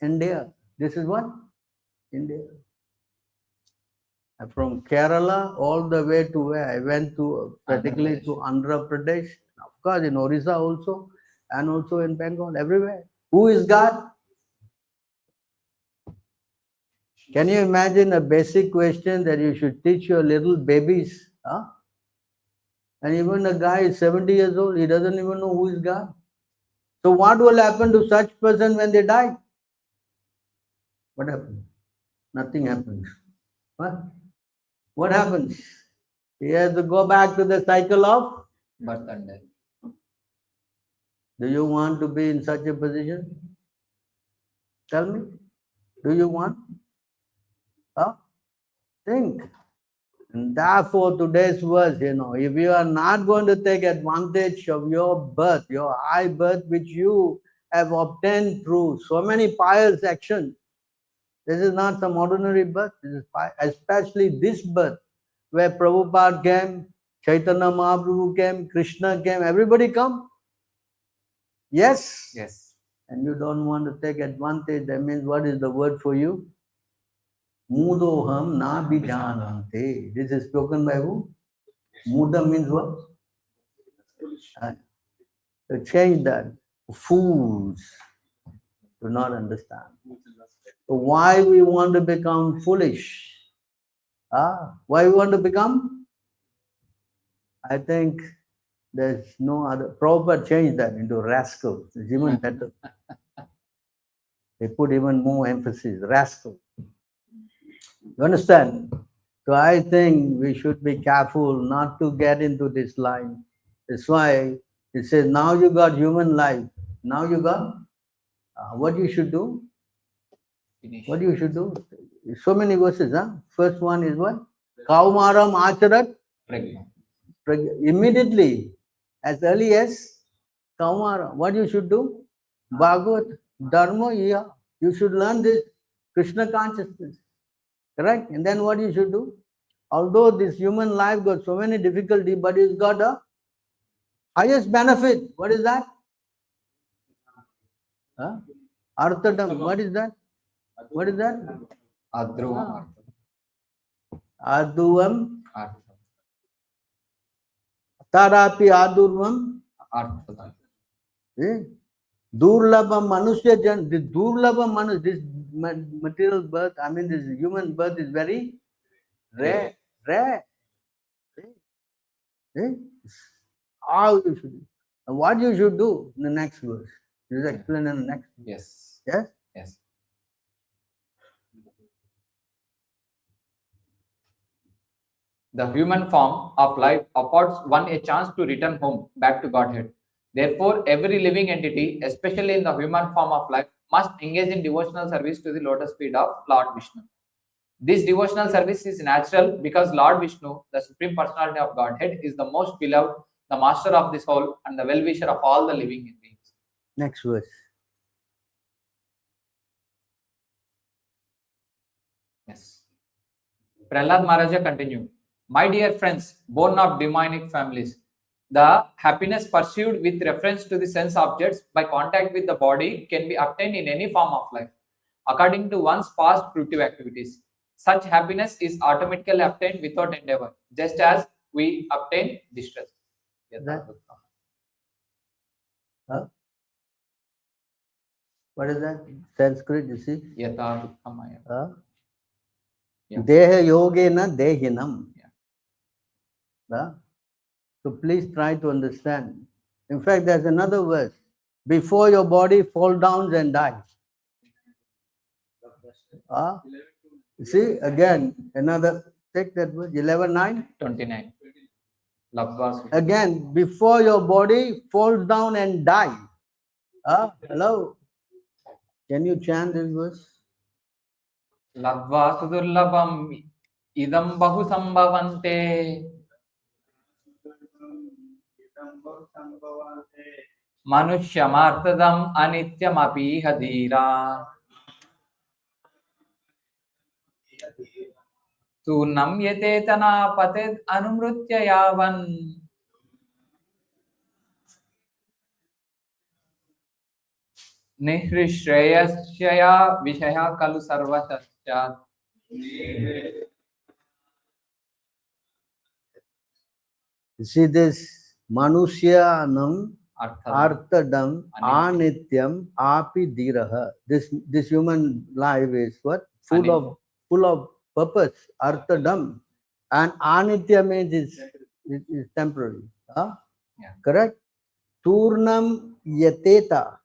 India. This is what? India. From Kerala all the way to where I went to, particularly to Andhra Pradesh, of course in Orissa also, and also in Bengal, everywhere. Who is God? Can you imagine a basic question that you should teach your little babies? And even a guy is 70 years old, he doesn't even know who is God. So what will happen to such person when they die? What happens? Nothing happens. What happens? He has to go back to the cycle of Birth and death. Do you want to be in such a position? Tell me. Do you want? Think. And therefore, today's verse, if you are not going to take advantage of your birth, your high birth, which you have obtained through so many pious actions, this is not some ordinary birth, this is especially this birth, where Prabhupada came, Chaitanya Mahaprabhu came, Krishna came, everybody come. Yes? Yes. And you don't want to take advantage, that means what is the word for you? Mudoham na bijanante. This is spoken by who? Muda means what? To change that. Fools do not understand. So why we want to become foolish? Why we want to become? I think there's no other. Proper change that into rascal. It's even better. They put even more emphasis. Rascal. You understand? So I think we should be careful not to get into this line. That's why it says, now you got human life. Now you got what you should do? Finish. What you should do? So many verses, First one is what? Kaumaram acharat. Pregnant. Immediately, as early as Kaumaram. What you should do? Bhagavat, Dharma, you should learn this Krishna consciousness. Correct? And then what you should do? Although this human life got so many difficulties, but it's got a highest benefit. What is that? Huh? Arthadam, what is that? What is that? Adruvam Ah. artham. Aduvam, Artham. tadapi adurvam. Artham. Eh? Durlabha Manusya Jan, the Durlabha Manus, this material birth, I mean this human birth is very rare. Rare. Eh? How you should do. And what you should do in the next verse. This is explained in the next verse. Yes. Yes? Yes. The human form of life affords one a chance to return home back to Godhead. Therefore, every living entity, especially in the human form of life, must engage in devotional service to the lotus feet of Lord Vishnu. This devotional service is natural because Lord Vishnu, the Supreme Personality of Godhead, is the most beloved, the master of the soul, and the well-wisher of all the living beings. Next verse. Yes. Prahlad Maharaja continued, my dear friends, born of demonic families, the happiness pursued with reference to the sense objects by contact with the body can be obtained in any form of life, according to one's past fruitive activities. Such happiness is automatically obtained without endeavor, just as we obtain distress. That- Huh? What is that? Sanskrit, you see? Yatha dukkhamaya. Huh? Yeah. Deha yogena dehinam. Yeah. Huh? So please try to understand. In fact, there's another verse. Before your body fall down and die. Huh? You see, again, another, take that verse, 11:9. 29. Labdva Sukha. Again, before your body falls down and die. Hello? Can you chant this verse? Labdva sudurlabam idam bahu sambhavante manushyamartadam anityamapi hadira tu namyate tana pated anumrutya yavan nihrishreyasya vishaya kalu sarvasasya. You see this Manusyanam Arthadam. Arthadam Anityam Api Diraha. This human life is what? Full of purpose. Arthadam. And Anitya means is temporary. Huh? Yeah. Correct? Turnam Yateta.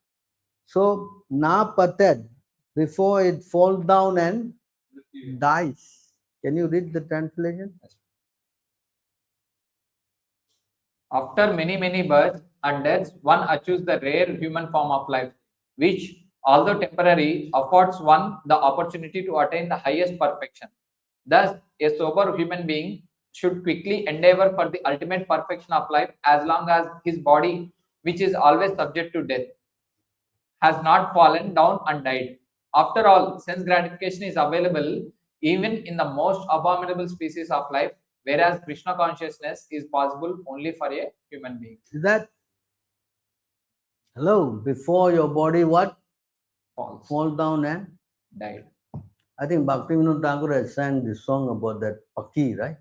So na pated before it falls down and dies. Can you read the translation? After many births and deaths, one achieves the rare human form of life, which, although temporary, affords one the opportunity to attain the highest perfection. Thus, a sober human being should quickly endeavor for the ultimate perfection of life as long as his body, which is always subject to death, has not fallen down and died. After all, sense gratification is available even in the most abominable species of life, whereas Krishna consciousness is possible only for a human being. Is that? Hello, before your body what? False. Fall down and Died. I think Bhaktivinoda Thakur has sang this song about that Paki, right?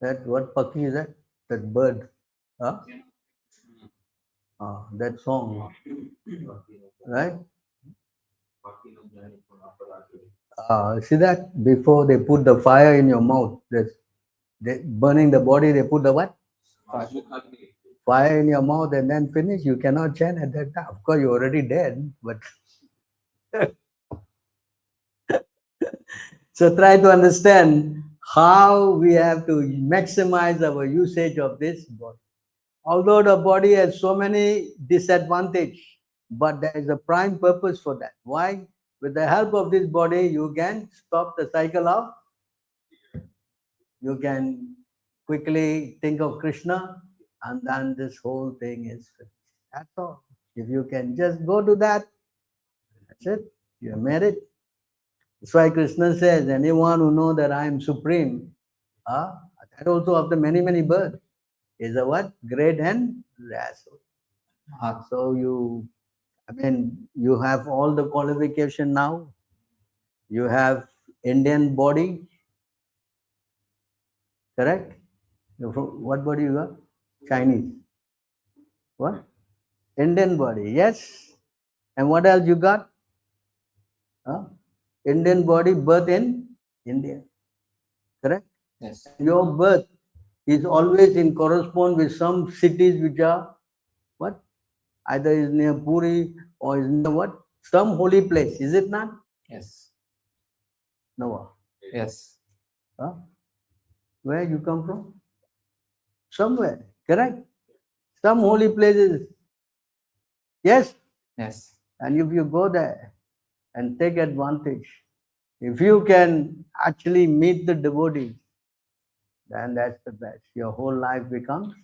That what Paki is that? That bird. Huh? That song. Right? See that? Before they put the fire in your mouth, they burning the body, they put the what? Fire in your mouth and then finish. You cannot chant at that time. Of course, you're already dead, but so try to understand how we have to maximize our usage of this body. Although the body has so many disadvantages, but there is a prime purpose for that. Why? With the help of this body, you can stop the cycle of, you can quickly think of Krishna, and then this whole thing is finished. That's all. If you can just go to that, that's it. You have made it. That's why Krishna says, anyone who knows that I am supreme, that also after many births, is a what? Great and rare soul. So you I mean, you have all the qualification now. You have Indian body, correct? What body you got? Chinese. What? Indian body, yes. And what else you got? Huh? Indian body, birth in India, correct? Yes. Your birth is always in correspond with some cities which are what? Either is near Puri or is near what? Some holy place, is it not? Yes. No. Yes. Huh? Where you come from? Somewhere, correct? Some holy places. Yes. Yes. And if you go there and take advantage, if you can actually meet the devotees, then that's the best. Your whole life becomes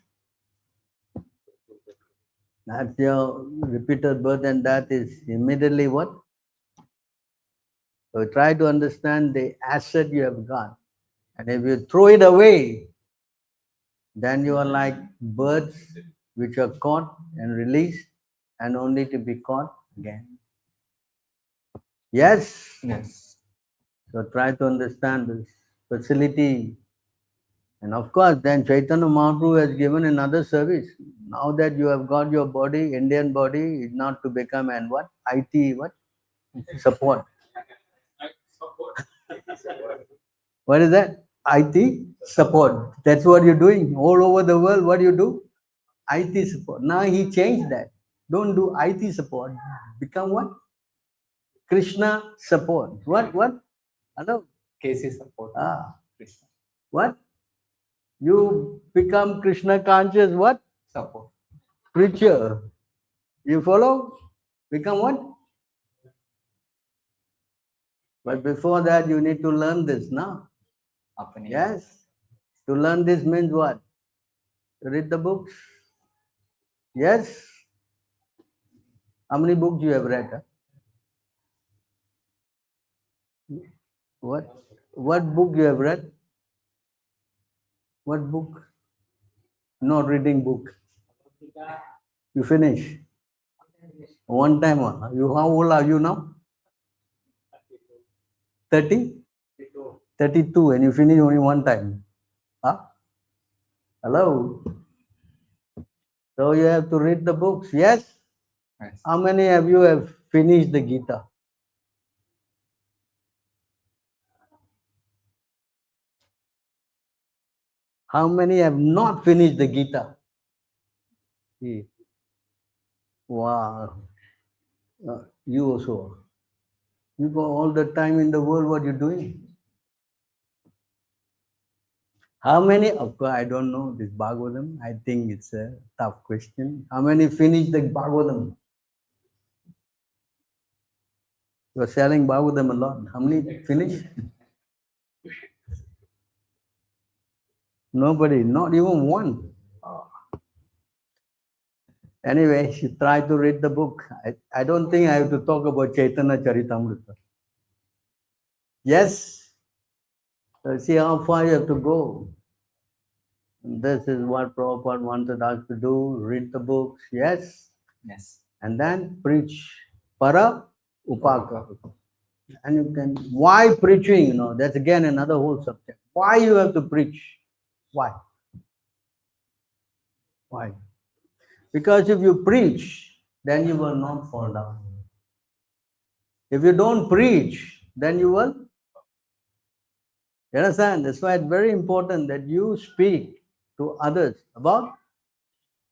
that's your repeated birth and death is immediately what? So try to understand the asset you have got. And if you throw it away, then you are like birds which are caught and released and only to be caught again. Yes. Yes. So try to understand this facility. And of course, then Chaitanya Mahaprabhu has given another service. Now that you have got your body, Indian body, is not to become and what? IT what? Support. What is that? IT support. That's what you're doing. All over the world, what do you do? IT support. Now he changed that. Don't do IT support. Become what? Krishna support. What? Hello? KC support. Ah. Krishna What? You become Krishna conscious what? support. Preacher. You follow? Become what? But before that, you need to learn this now. Apani. Yes. To learn this means what? To read the books. Yes. How many books you have read? Huh? What book you have read? What book? Not reading book. You finish. One time. You how old are you now? 30? 32 and you finish only one time. Huh? Hello. So you have to read the books. Yes. Yes. How many of you have finished the Gita? How many have not finished the Gita? See. Wow. You also. You got all the time in the world, what you doing? How many? Of course, I don't know this Bhagavatam. I think it's a tough question. How many finished the Bhagavatam? You are selling Bhagavatam a lot. How many finished? Nobody, not even one. Anyway, she tried to read the book. I don't think I have to talk about Chaitanya Charitamrita. Yes. So see how far you have to go. And this is what Prabhupada wanted us to do. Read the books. Yes. Yes. And then preach. Para upaka. And you can, why preaching? You know, that's again another whole subject. Why you have to preach? Why? Why? Because if you preach, then you will not fall down. If you don't preach, then you will. You understand? That's why it's very important that you speak to others about.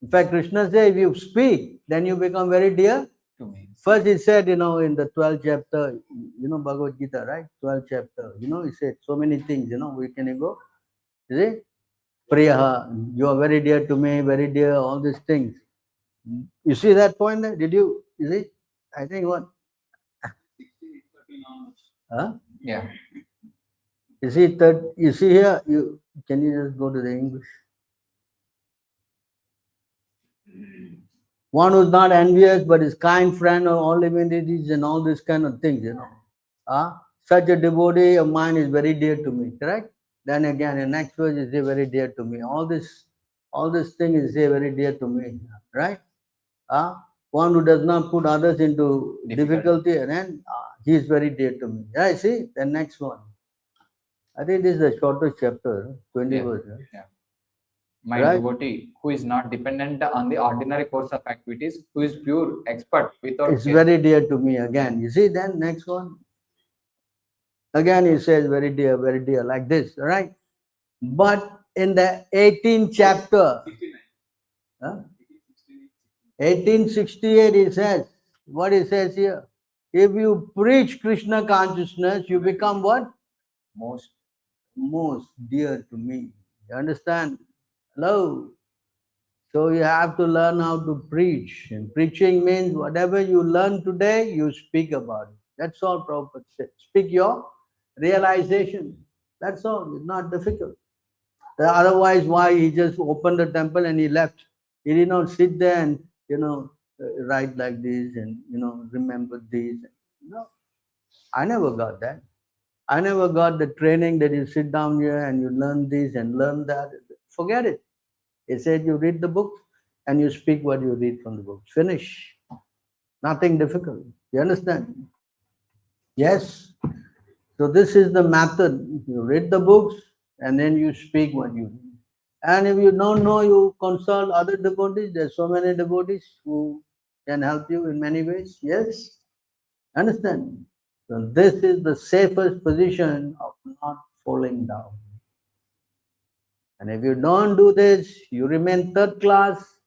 In fact, Krishna says, if you speak, then you become very dear To me. First, he said, in the 12th chapter, Bhagavad Gita, right? 12th chapter, he said so many things, where can you go? Is it? Priyaha, you are very dear to me, very dear, all these things. You see that point there? Did you? Is it? I think what? Huh? Yeah. You see that? You see here? Can you just go to the English? One who's not envious but is kind friend of all divinities and all these kind of things, Such a devotee of mine is very dear to me, correct? Then again, the next verse is very dear to me. All this thing is very dear to me, right? one who does not put others into Difficult. difficulty, and then he is very dear to me. Yeah, see, the next one. I think this is the shortest chapter, 20 Yeah. verses. Yeah. My Right. devotee, who is not dependent on the ordinary course of activities, who is pure, expert, without It's care. very dear to me again. You see, then next one. Again, he says, very dear, like this, right? But in the 18th chapter, 1868, he says, what he says here? If you preach Krishna consciousness, you become what? Most Most dear to me. You understand? Hello. So you have to learn how to preach. And preaching means whatever you learn today, you speak about it. That's all Prabhupada said. Speak your realization. That's all. It's not difficult. Otherwise, why he just opened the temple and he left? He did not sit there and, write like this and, remember this. No, I never got that. I never got the training that you sit down here and you learn this and learn that. Forget it. He said you read the books and you speak what you read from the books. Finish. Nothing difficult. You understand? Yes. So this is the method. You read the books and then you speak what you read. And if you don't know, you consult other devotees. There's so many devotees who can help you in many ways. Yes? Understand? So this is the safest position of not falling down. And if you don't do this, you remain third class,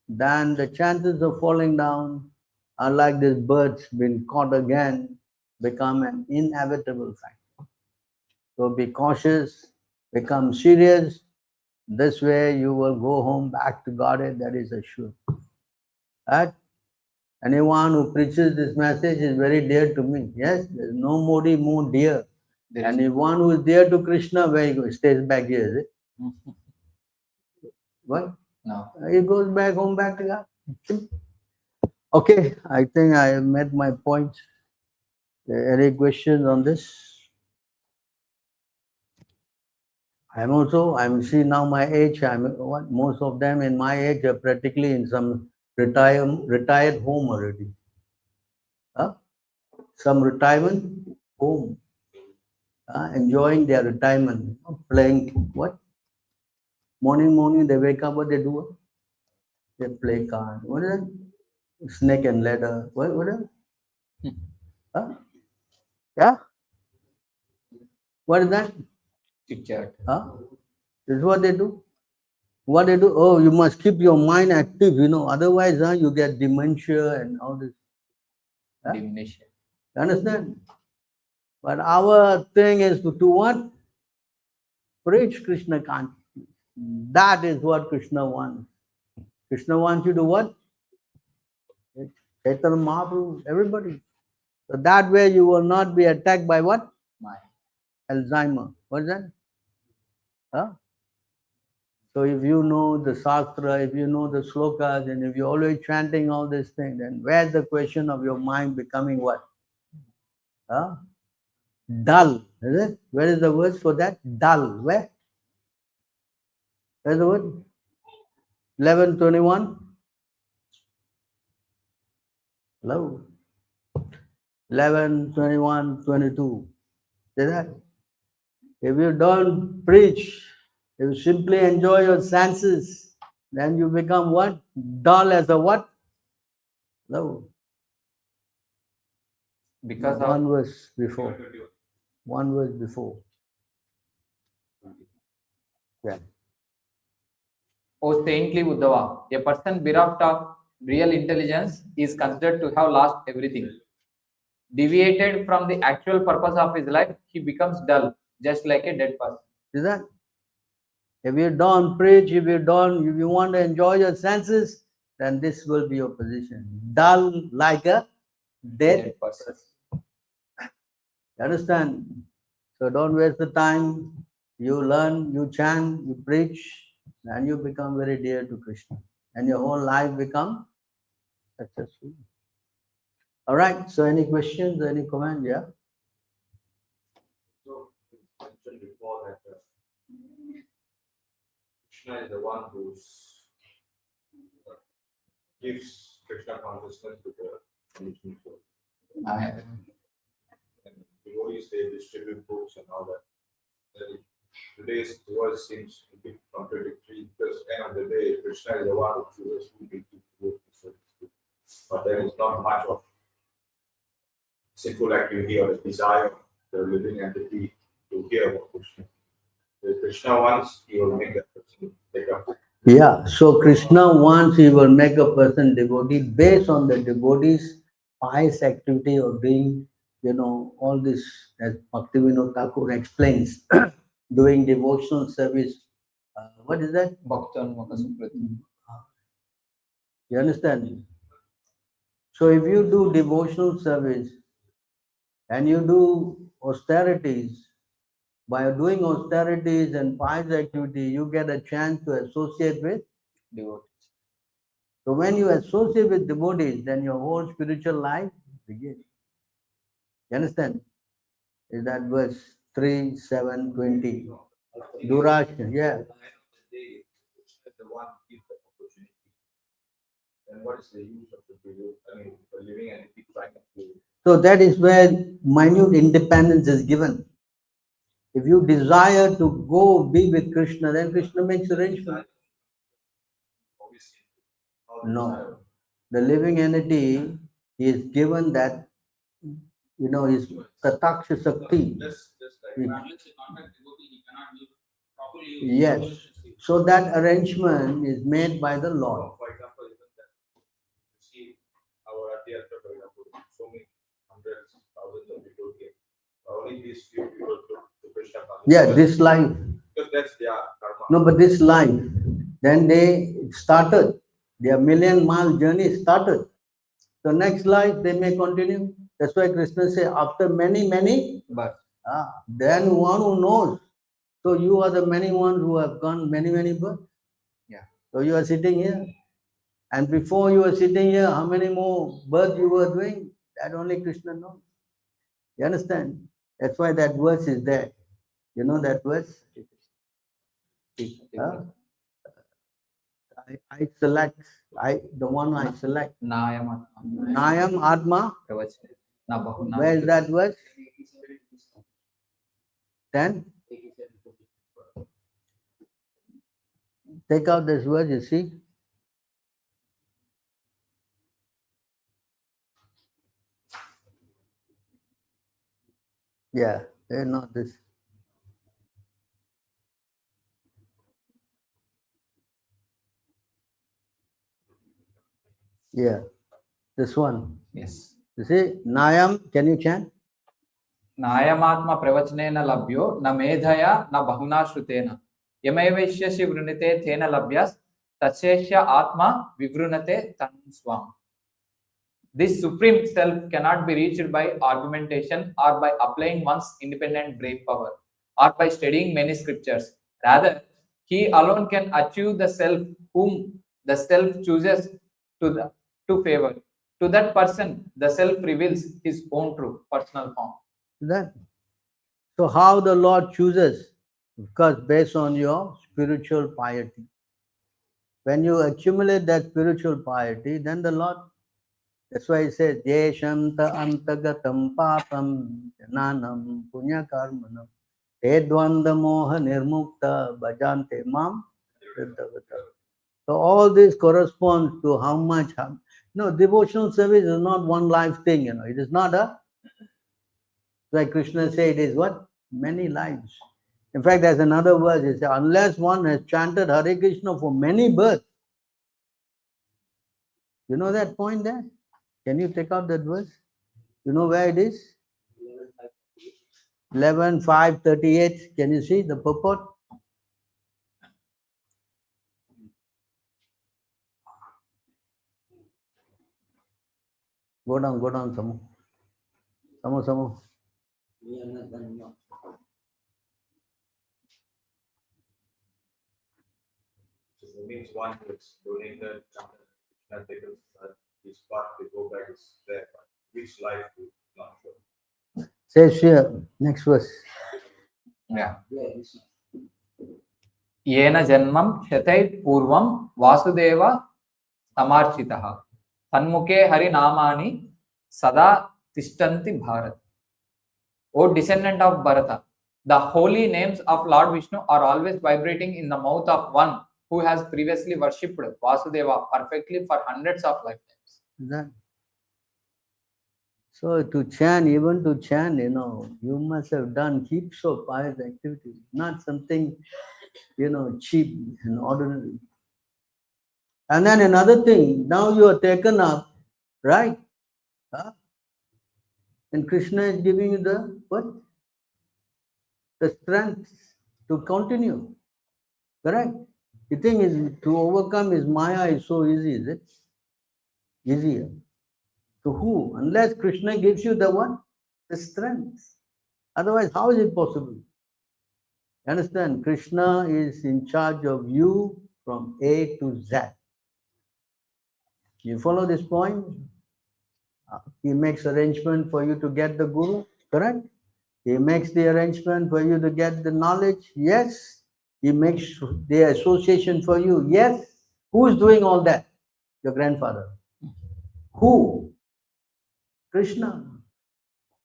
then the chances of falling down are like this bird's been caught again, become an inevitable fact. So be cautious, become serious. This way you will go home back to Godhead, that is assured. Right? Anyone who preaches this message is very dear to me. Yes, there's nobody more dear. there And is if one who is dear to Krishna, where he goes, stays back here, is it? What? no. He goes back home, back to God. Okay, I think I have met my point. Any questions on this? I'm see now my age, what most of them in my age are practically in some retired home already. Huh? Some retirement home. Enjoying their retirement, playing what? Morning they wake up, what they do? They play card. What is that? Snake and ladder. What is that? Huh? Yeah? What is that? Chit chat. Huh? This is what they do. What they do? Oh, you must keep your mind active, otherwise you get dementia and all this. Huh? Diminution. You understand? But our thing is to do what? Preach Krishna consciousness. That is what Krishna wants. Krishna wants you to what? Chaitanya Mahaprabhu, everybody. So that way you will not be attacked by what? Mind. Alzheimer. What is that? Huh? So if you know the Shastra, if you know the slokas, and if you're always chanting all these things, then where's the question of your mind becoming what? Huh? Dull. Is it? Where is the word for that? Dull. Where? Where's the word? 11:21. Hello. 11:21:22. See that? If you don't preach, if you simply enjoy your senses, then you become what? Dull as a what? No. Because One of verse before. One verse before. Yeah. O saintly Uddhava, a person bereft of real intelligence is considered to have lost everything. Deviated from the actual purpose of his life, he becomes dull, just like a dead person. See that? If you don't preach, if you want to enjoy your senses, then this will be your position. Dull like a dead person. You understand? So don't waste the time. You learn, you chant, you preach, and you become very dear to Krishna. And your whole life become successful. All right. So any questions, any comment? Yeah. So, you mentioned before that Krishna is the one who gives Krishna consciousness with the religion. I- And devotees, they distribute books and all that. Then today's world seems a bit contradictory because at the end of the day, Krishna is the one who chooses who to devote, so to speak. But there is not much of sinful activity or desire the living entity to hear about Krishna. If Krishna wants, he will make that person take up. Yeah, so Krishna wants he will make a person devotee based on the devotee's pious activity of doing, all this, as Bhaktivinoda Thakur explains, doing devotional service. What is that? Bhaktanmukha Sukriti. You understand? So if you do devotional service and you do austerities, by doing austerities and pious activity, you get a chance to associate with. Devotees. So when you associate with devotees, then your whole spiritual life begins. You understand? Is that verse 3, 7, 20? Duration, yeah. At the end of the day, Krishna is the one who gives the opportunity. And what is the use of the devotee? I mean, the living entity trying to. So that is where minute independence is given. If you desire to go be with Krishna, then Krishna makes arrangement. Obviously, how desire. No. The living entity is given that, is Tataksha Sakti. Just like He- Unless the contract devotee, he cannot use properly. Yes. So that arrangement is made by the Lord. for example, even that you see our theater, for example, so many hundreds, thousands of people came. Only these few people to Krishna consciousness. Yeah, this life. Because that's their karma. No, but this life. Then they started. Their million-mile journey started. So next life they may continue. That's why Krishna says, after many, But then one who knows. So you are the many ones who have gone many births. yeah, So you are sitting here. And before you were sitting here, how many more births you were doing? That only Krishna knows. You understand? That's why that verse is there. You know that verse? Huh? I select, the one I select. Nayam Nayam Atma. Pravachane. Na Bahuna. Where is that verse? 10. Take out this verse, you see. Yeah, not this. Yeah, this one. Yes. You see, Nayam, can you chant? नायमात्मा प्रवचनेन लभ्यो न मेधया न बहुना श्रुतेन यमैवैष्यसि वृणीते तेन लभ्यस् तस्यैष आत्मा विवृणते तं स्वाम. This supreme self cannot be reached by argumentation or by applying one's independent brain power or by studying many scriptures. Rather, he alone can achieve the self whom the self chooses to favor. To that person, the self reveals his own true personal form. That. So how the Lord chooses? Because based on your spiritual piety. When you accumulate that spiritual piety, then the Lord, that's why he says, Yesham ta antagatam papam jananam punya karmanam edvanda moha nirmukta bhajante mam riddhavata. So all this corresponds to how much, devotional service is not one life thing, it is not like Krishna said, it is what? Many lives. In fact, there's another verse, it says, unless one has chanted Hare Krishna for many births. You know that point there? Can you take out that verse? You know where it is? 11:5:38. Can you see the purport? Go down, Samu. Samu. So it means one who is doing the Krishna taken his part to go back is there. But which life is not sure. Says here, next verse. Yeah. येन जन्मं शतैः पूर्वं Vasudev समार्चितः Tanmuke Hari Namani Sada Tishtanti Bharat. O descendant of Bharata, the holy names of Lord Vishnu are always vibrating in the mouth of one who has previously worshipped Vasudeva perfectly for hundreds of lifetimes. That. So to chant, even to chant, you must have done heaps of pious activities, not something, cheap and ordinary. And then another thing, now you are taken up, right? Huh? And Krishna is giving you the what? The strength to continue. Correct? The thing is, to overcome his Maya is so easy, is it? Easier. To who? Unless Krishna gives you the what? The strength. Otherwise, how is it possible? Understand? Krishna is in charge of you from A to Z. You follow this point? He makes arrangement for you to get the guru, correct? He makes the arrangement for you to get the knowledge, yes. He makes the association for you, yes. Who is doing all that? Your grandfather. Who? Krishna.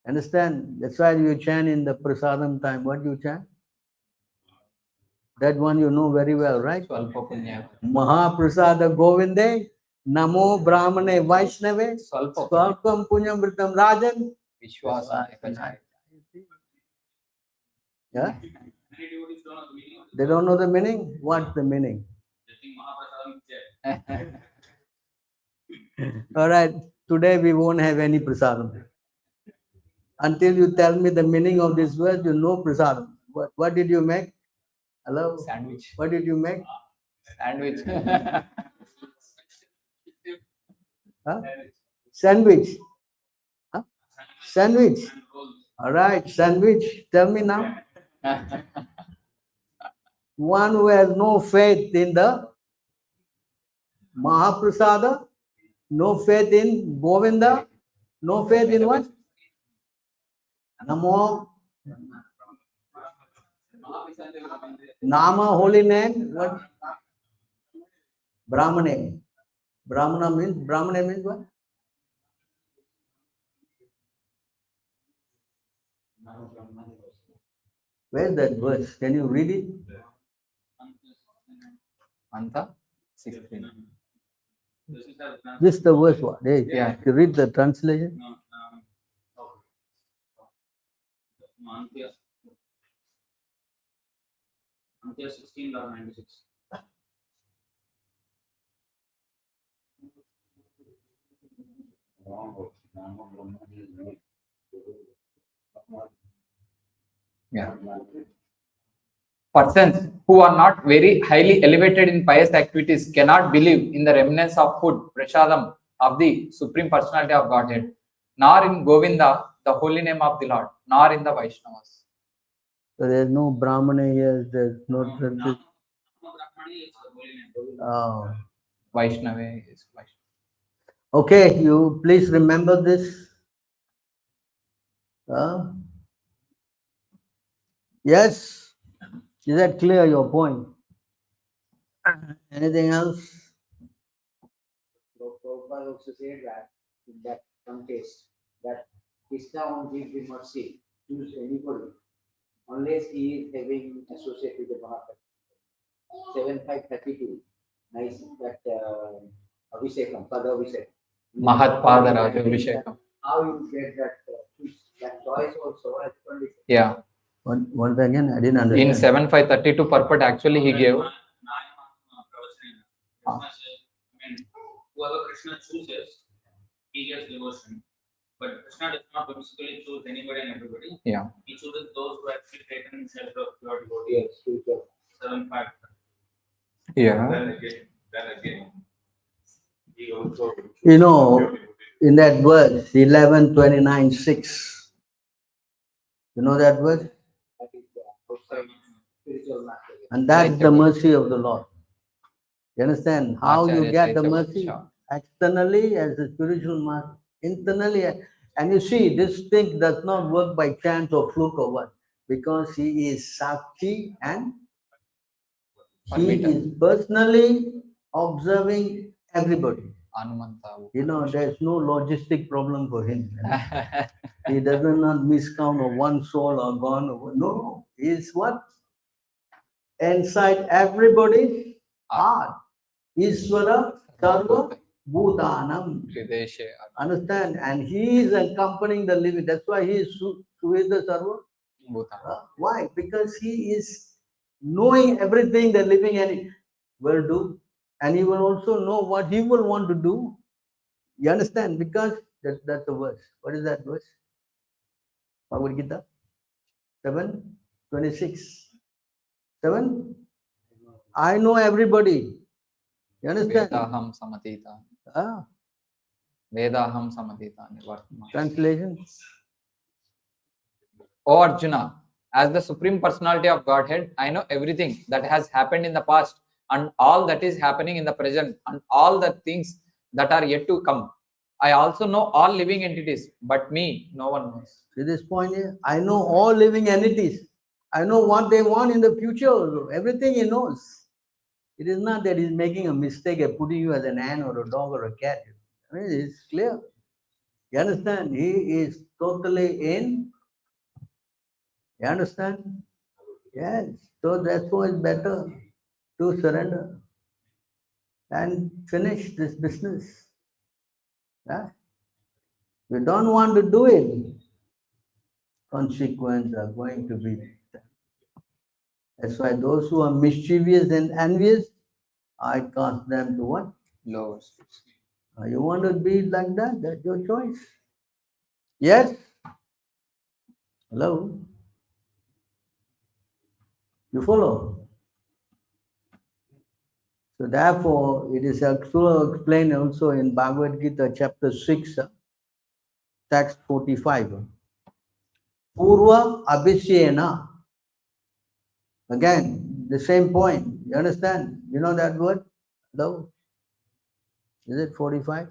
Understand? That's why you chant in the prasadam time. What do you chant? That one you know very well, right? Swalpa Punya. Mahaprasada Govinde, Namo Brahmane Vaishnave, Swalpa Swalpam Punyamritam Rajan. Vishwasa Ekajaya. Yeah? Many devotees don't know the meaning of this. They don't know the meaning? What's the meaning? They think Mahaprasadam is there. All right, today we won't have any prasadam. Until you tell me the meaning of this word, you know prasadam. What did you make? Hello? Sandwich. What did you make? Sandwich. Huh? Sandwich. Huh? Sandwich. And rolls. All right, sandwich. Tell me now. One who has no faith in the Mahaprasada, no faith in Govinda, no faith in what? Namo, Nama, holy name, what? Brahmane. Brahmane means what? Where's that verse? Can you read it? Anta 16. This is the This is the verse what? Hey, Yeah. you read the translation. no, Antya 16.96. Yeah. Persons who are not very highly elevated in pious activities cannot believe in the remnants of food, prasadam, of the Supreme Personality of Godhead, nor in Govinda, the holy name of the Lord, nor in the Vaishnavas. So there's no Brahmana here, there's no. Brahmani is the holy name. Oh. Vaishnava is Vaishnava. Okay, you please remember this. Yes? Is that clear, your point? Anything else? Prabhupada also said that in that context that Krishna won't give the mercy choose anybody unless he is having associate with the Mahaprabhu. 7532. Nice that Abhishekam, Pada Abhishekam. Mahatpada Rajabhishekam. How you get that that choice also as condition. Yeah. Once again, I didn't In understand. 7532 purport, actually he gave. Krishna says, I mean, whoever Krishna chooses, he gets devotion. But Krishna does not basically choose anybody and everybody. Yeah. He chooses those who have actually taken shelter of pure devotee. Yes, spiritual. 7.5. Yeah. Then again, he also. You know, in that verse, 11:29:6. You know that verse? That is outside spiritual matter. And that's the mercy of the Lord. You understand? How you Acharya get the Chaitanya mercy? Vatsha. Externally as a spiritual master, internally. And you see, this thing does not work by chance or fluke or what. Because he is Sakshi and he Parmita. is personally observing everybody. Anumanta. You know, there's no logistic problem for him. He does not miscount of one soul or gone. No, he's what? Inside everybody's heart. Ishvara Sarva Bhutanam. Hrideshe. Understand? And he is accompanying the living. That's why he is Suhita Sarva. Bhutan. Why? Because he is knowing everything the living entity will do. And he will also know what he will want to do. You understand? Because that's the verse. What is that verse? Bhagavad Gita 7:26. 7. I know everybody. You understand? Vedaham samatita. Ah, Vedaham samatita. Nivartma. translation. O Arjuna, as the Supreme Personality of Godhead, I know everything that has happened in the past and all that is happening in the present and all the things that are yet to come. I also know all living entities, but me, no one knows. See this point here? I know all living entities. I know what they want in the future also. Everything he knows. It is not that he's making a mistake of putting you as an ant or a dog or a cat. I mean, it's clear. You understand? He is totally in. You understand? Yes. So that's why it's better to surrender and finish this business. Yeah. We don't want to do it. Consequences are going to be. That's why those who are mischievous and envious, I cast them to what? Lower. You want to be like that? That's your choice. Yes? Hello? You follow? So therefore, it is actually explained also in Bhagavad Gita chapter 6, text 45. Purva abhisyena. Again, the same point. You understand? You know that word? Hello? Is it 45?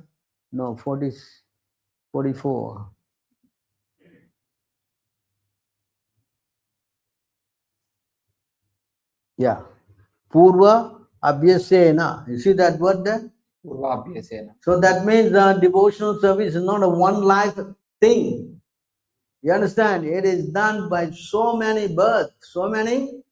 No, 44. Yeah. Purva abhyasena. You see that word there? Purvabhyasena. So that means devotional service is not a one life thing. You understand? It is done by so many births, so many.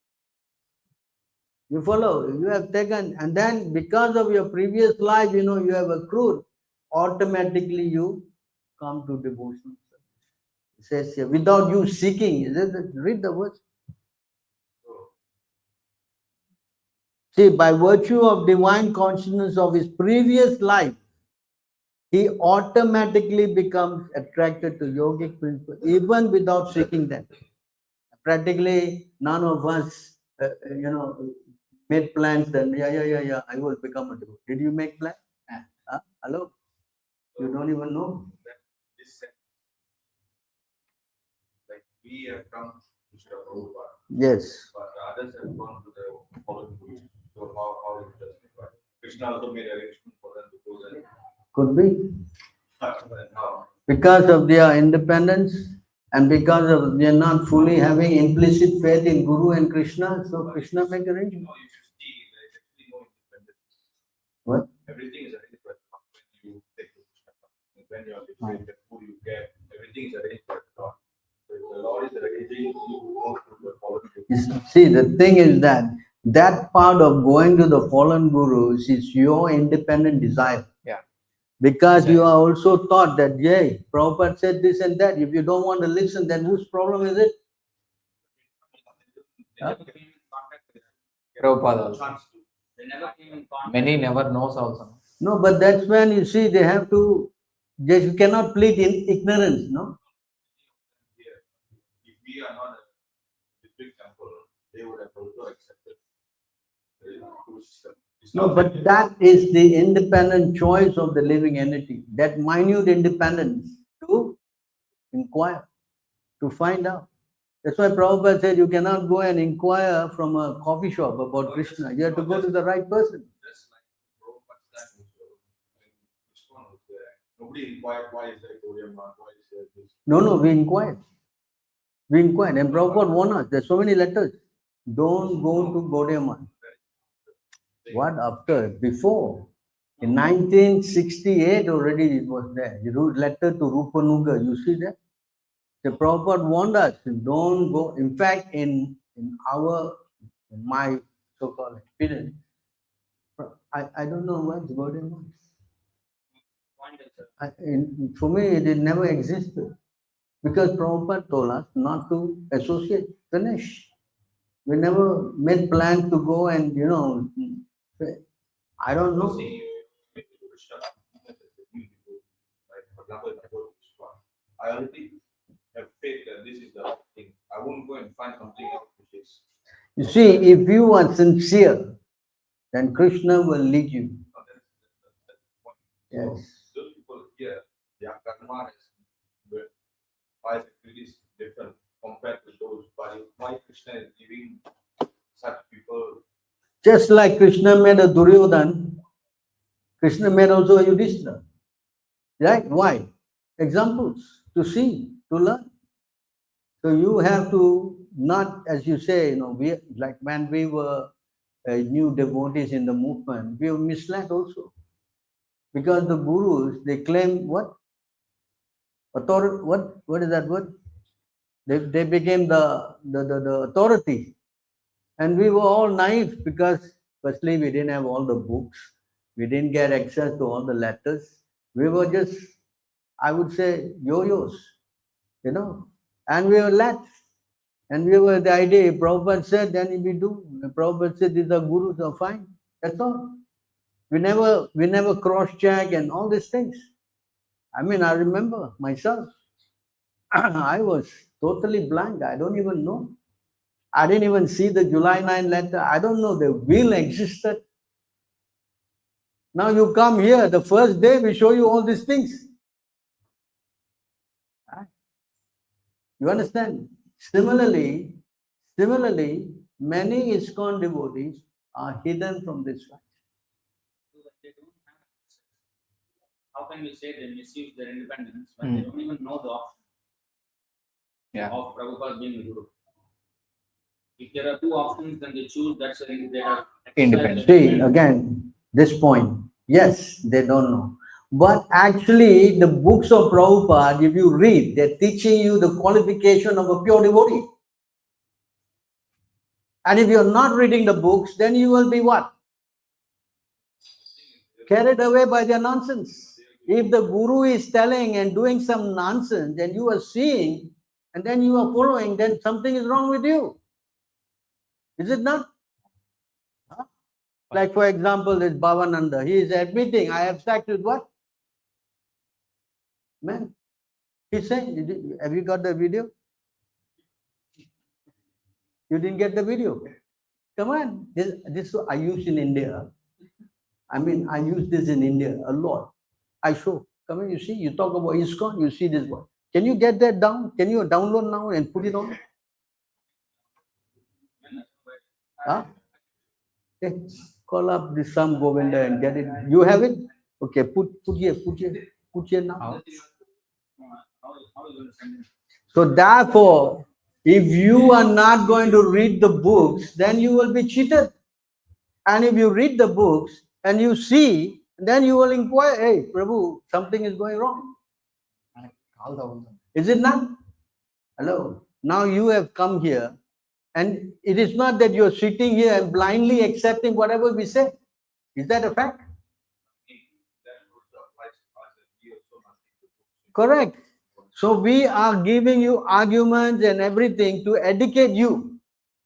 You follow? You have taken, and then because of your previous life, you know, you have accrued, automatically you come to devotional service. It says here, without you seeking. Read the verse. See, by virtue of divine consciousness of his previous life, he automatically becomes attracted to yogic principles, even without seeking them. Practically, none of us, made plans that, yeah, I will become a devotee. Did you make plans? Hello? You don't even know. This like we have come to Srila Prabhupada, Yes. but others have gone to the following guru. So how is it justified? Krishna also made arrangements for them to go there. Could be. And how? Because of their independence and because of they are not fully having implicit faith in Guru and Krishna, so Krishna make arrangements. Now you should see there is actually no independence. What? Everything is arranged by God. When you take the Krishna, when you are liberated, who you get, everything is arranged by God. So if the Lord is arranging, you go to the following guru. See, the thing is that part of going to the fallen gurus is your independent desire. Yeah. Because you are also taught that, yeah, Prabhupada said this and that. If you don't want to listen, then whose problem is it? They never came in contact with them. Prabhupada also. Chance to. They never came in contact. Many never knows also. No, but that's when you see they have to, just you cannot plead in ignorance, no? Here, if we are not a big temple, they would have also accepted the guru system. It's No, not but that is the independent choice of the living entity, that minute independence to inquire, to find out. That's why Prabhupada said you cannot go and inquire from a coffee shop about Krishna. You have to go to the right person. just like Prabhupada's time also, when ISKCON was there. Nobody inquired why is there Gaudiya Math, why is there this. No, we inquired. We inquired. And Prabhupada warned us. There's so many letters. Don't go to Gaudiya Math. What after? Before. In 1968 already it was there. He wrote letter to Rupanuga. You see that? The Prabhupada warned us, don't go. In fact, in my so-called experience, I don't know what's going on. Point is, sir. For me, it never existed. Because Prabhupada told us not to associate. Finish. We never made plans to go and, I don't know. See, if you Krishna consciousness is new people, like for example, if I go to Krishna, I already have faith that this is the right thing. I won't go and find something else which is You see, if you are sincere, then Krishna will lead you. that's the point. So Yes. those people here, their karma is why it is different compared to those. But why Krishna is giving such people Just like Krishna made a Duryodhan, Krishna made also a Yudhishthira. Right? Why? Examples to see, to learn. So you have to not, as you say, we like when we were new devotees in the movement, we were misled also. Because the gurus, they claim what? What is that word? They became the authority. And we were all naive because firstly we didn't have all the books. We didn't get access to all the letters. We were just, I would say, yo-yos, and we were led. And we were the idea, if Prabhupada said, then we do. If Prabhupada said these are gurus, are fine. That's all. We never cross-check and all these things. I mean, I remember myself. I was totally blank. I don't even know. I didn't even see the July 9 letter. I don't know the will existed. Now you come here, the first day we show you all these things. You understand? Similarly, many ISKCON devotees are hidden from this fact. So that they don't have access. How can we say they misuse their independence when they don't even know the option Yeah. of Prabhupada being a guru? If there are two options, then they choose that's the they have Independent. See, again, this point. Yes, they don't know. But actually, the books of Prabhupada, if you read, they're teaching you the qualification of a pure devotee. And if you're not reading the books, then you will be what? Carried away by their nonsense. If the guru is telling and doing some nonsense, and you are seeing, and then you are following, then something is wrong with you. Is it not? Huh? Like, for example, this Bhavananda, he is admitting, I have sex with what? Man. He's saying, have you got the video? You didn't get the video? Come on. This I use in India. I mean, I use this in India a lot. I show. Come on, you see, you talk about ISKCON, you see this one. Can you get that down? Can you download now and put it on? Huh? Okay. Call up the Sam Govinda and get it. You have it? Okay, put here now. how is going to send it? So therefore, if you are not going to read the books, then you will be cheated. And if you read the books and you see, then you will inquire, hey, Prabhu, something is going wrong. Is it not? Hello. Now you have come here, and it is not that you're sitting here and blindly accepting whatever we say. Is that a fact? that also applies to us that we also must read the books. Correct. So we are giving you arguments and everything to educate you.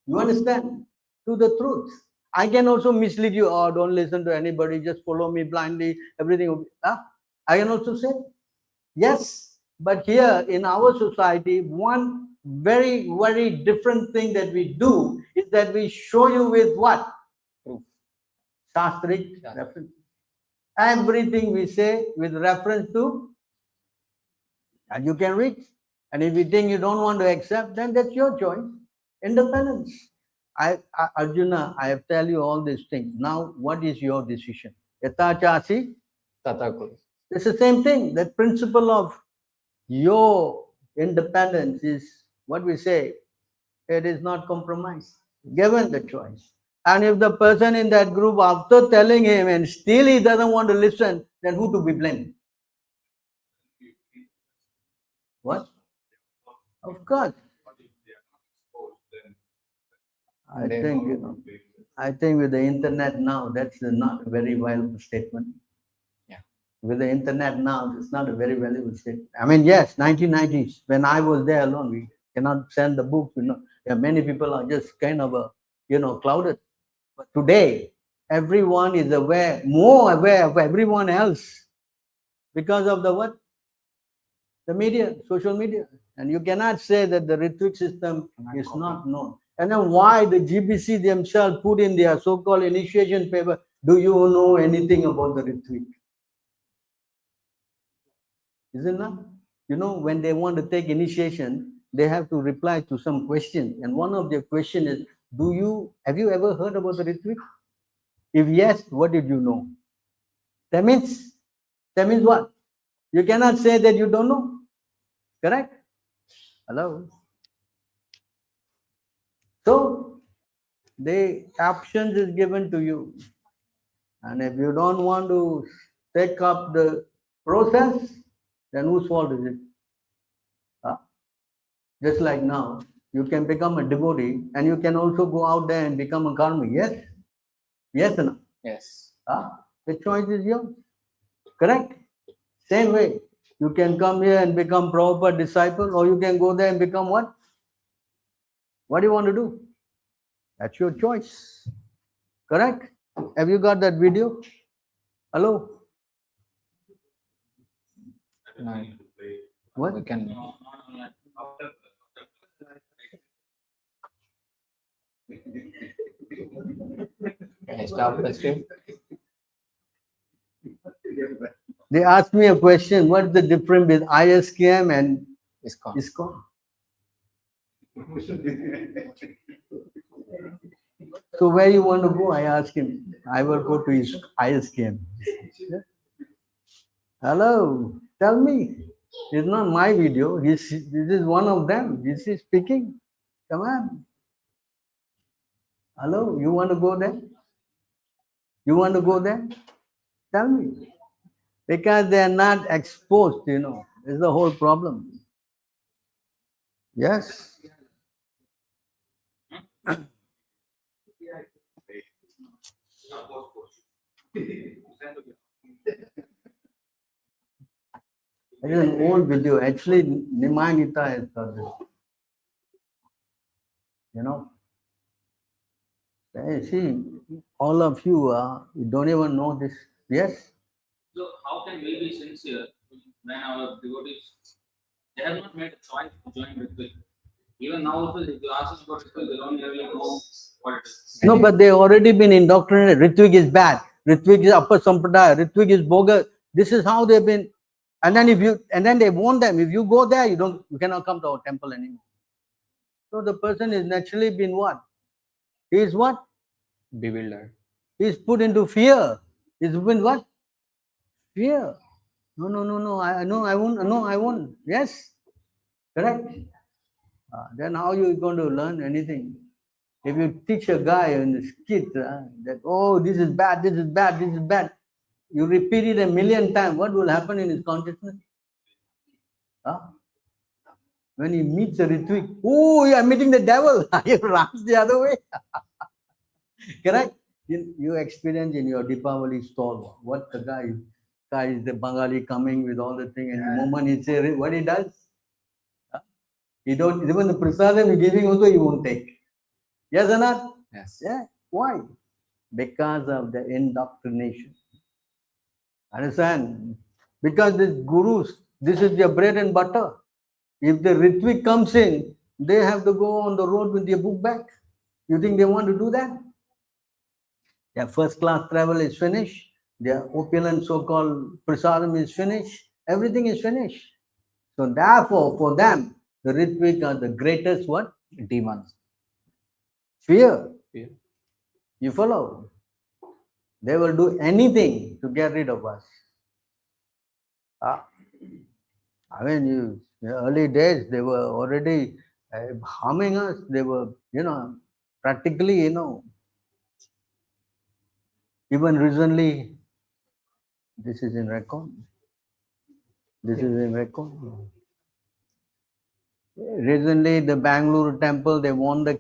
You understand? To the truth. I can also mislead you. Oh, don't listen to anybody. Just follow me blindly. Everything will be. I can also say, yes. But here in our society, one very, very different thing that we do is that we show you with what? Proof. Shastric reference. Everything we say with reference to, and you can read. And if you think you don't want to accept, then that's your choice. Independence. Arjuna, I have tell you all these things. Now, what is your decision? Yata chasi? Tata Kuru. It's the same thing. That principle of your independence is what we say. It is not compromised. Given the choice. And if the person in that group, after telling him and still he doesn't want to listen, then who to be blamed? What? Of course. I think, I think with the internet now, that's not a very valuable statement. Yeah. With the internet now, it's not a very valuable statement. I mean, yes, 1990s, when I was there alone, we cannot send the book, There are many people are just kind of, clouded. But today, everyone is aware, more aware of everyone else because of the what? The media, social media. And you cannot say that the Ritvik system is not known. And then why the GBC themselves put in their so-called initiation paper, do you know anything about the Ritvik? Isn't that? When they want to take initiation, they have to reply to some question. And one of their question is, have you ever heard about the Ritvik? If yes, what did you know? That means what? You cannot say that you don't know. Correct? Hello? So, the options is given to you. And if you don't want to take up the process, then whose fault is it? Just like now, you can become a devotee and you can also go out there and become a karmi. Yes? Yes or no? Yes. The choice is yours. Correct? Same way. You can come here and become proper disciple, or you can go there and become what? What do you want to do? That's your choice. Correct? Have you got that video? Hello? No. What? We can. Can I stop the stream? They asked me a question, what's the difference with ISKM and ISKCON. ISKCON? So where you want to go? I asked him. I will go to ISKM. Hello, tell me. It's not my video. This is one of them. This is speaking. Come on. Hello, you want to go there? You want to go there? Tell me. Because they are not exposed, Is the whole problem. Yes. It is an old video. Actually, Nimanita has got this. See, all of you, you don't even know this. Yes? So how can we be sincere when our devotees, they have not made a choice to join Ritvik? Even now also, if you ask us about Ritvik, they don't really know what it is. No, but they already been indoctrinated. Ritvik is bad. Ritvik is upper sampradaya. Ritvik is bogus. This is how they've been. And then they warn them, if you go there, you cannot come to our temple anymore. So the person is naturally been what? He is what? Bewildered. He is put into fear. He's been what? Fear. No. I won't. No, I won't. Yes. Correct. Then how you going to learn anything? If you teach a guy in the kid that, oh, this is bad, this is bad, this is bad, you repeat it a million times, what will happen in his consciousness? When he meets a Ritvik, oh, you are meeting the devil, he runs the other way. Correct? You experience in your Deepavali stall, what the guy is the Bengali coming with all the thing, and the moment he says what he does, he don't, even the prasadam he's giving also he won't take. Yes or not? Yes. Yeah. Why? Because of the indoctrination. Understand? Because these gurus, this is their bread and butter. If the Ritvik comes in, they have to go on the road with their book bag. You think they want to do that? Their first class travel is finished. Their opulent so-called prasadam is finished. Everything is finished. So therefore, for them, the Ritvik are the greatest what? Demons. Fear. Fear. You follow? They will do anything to get rid of us. I mean, in the early days, they were already harming us. They were, practically, Even recently, this is in record. This is in record. Recently, the Bangalore temple, they won the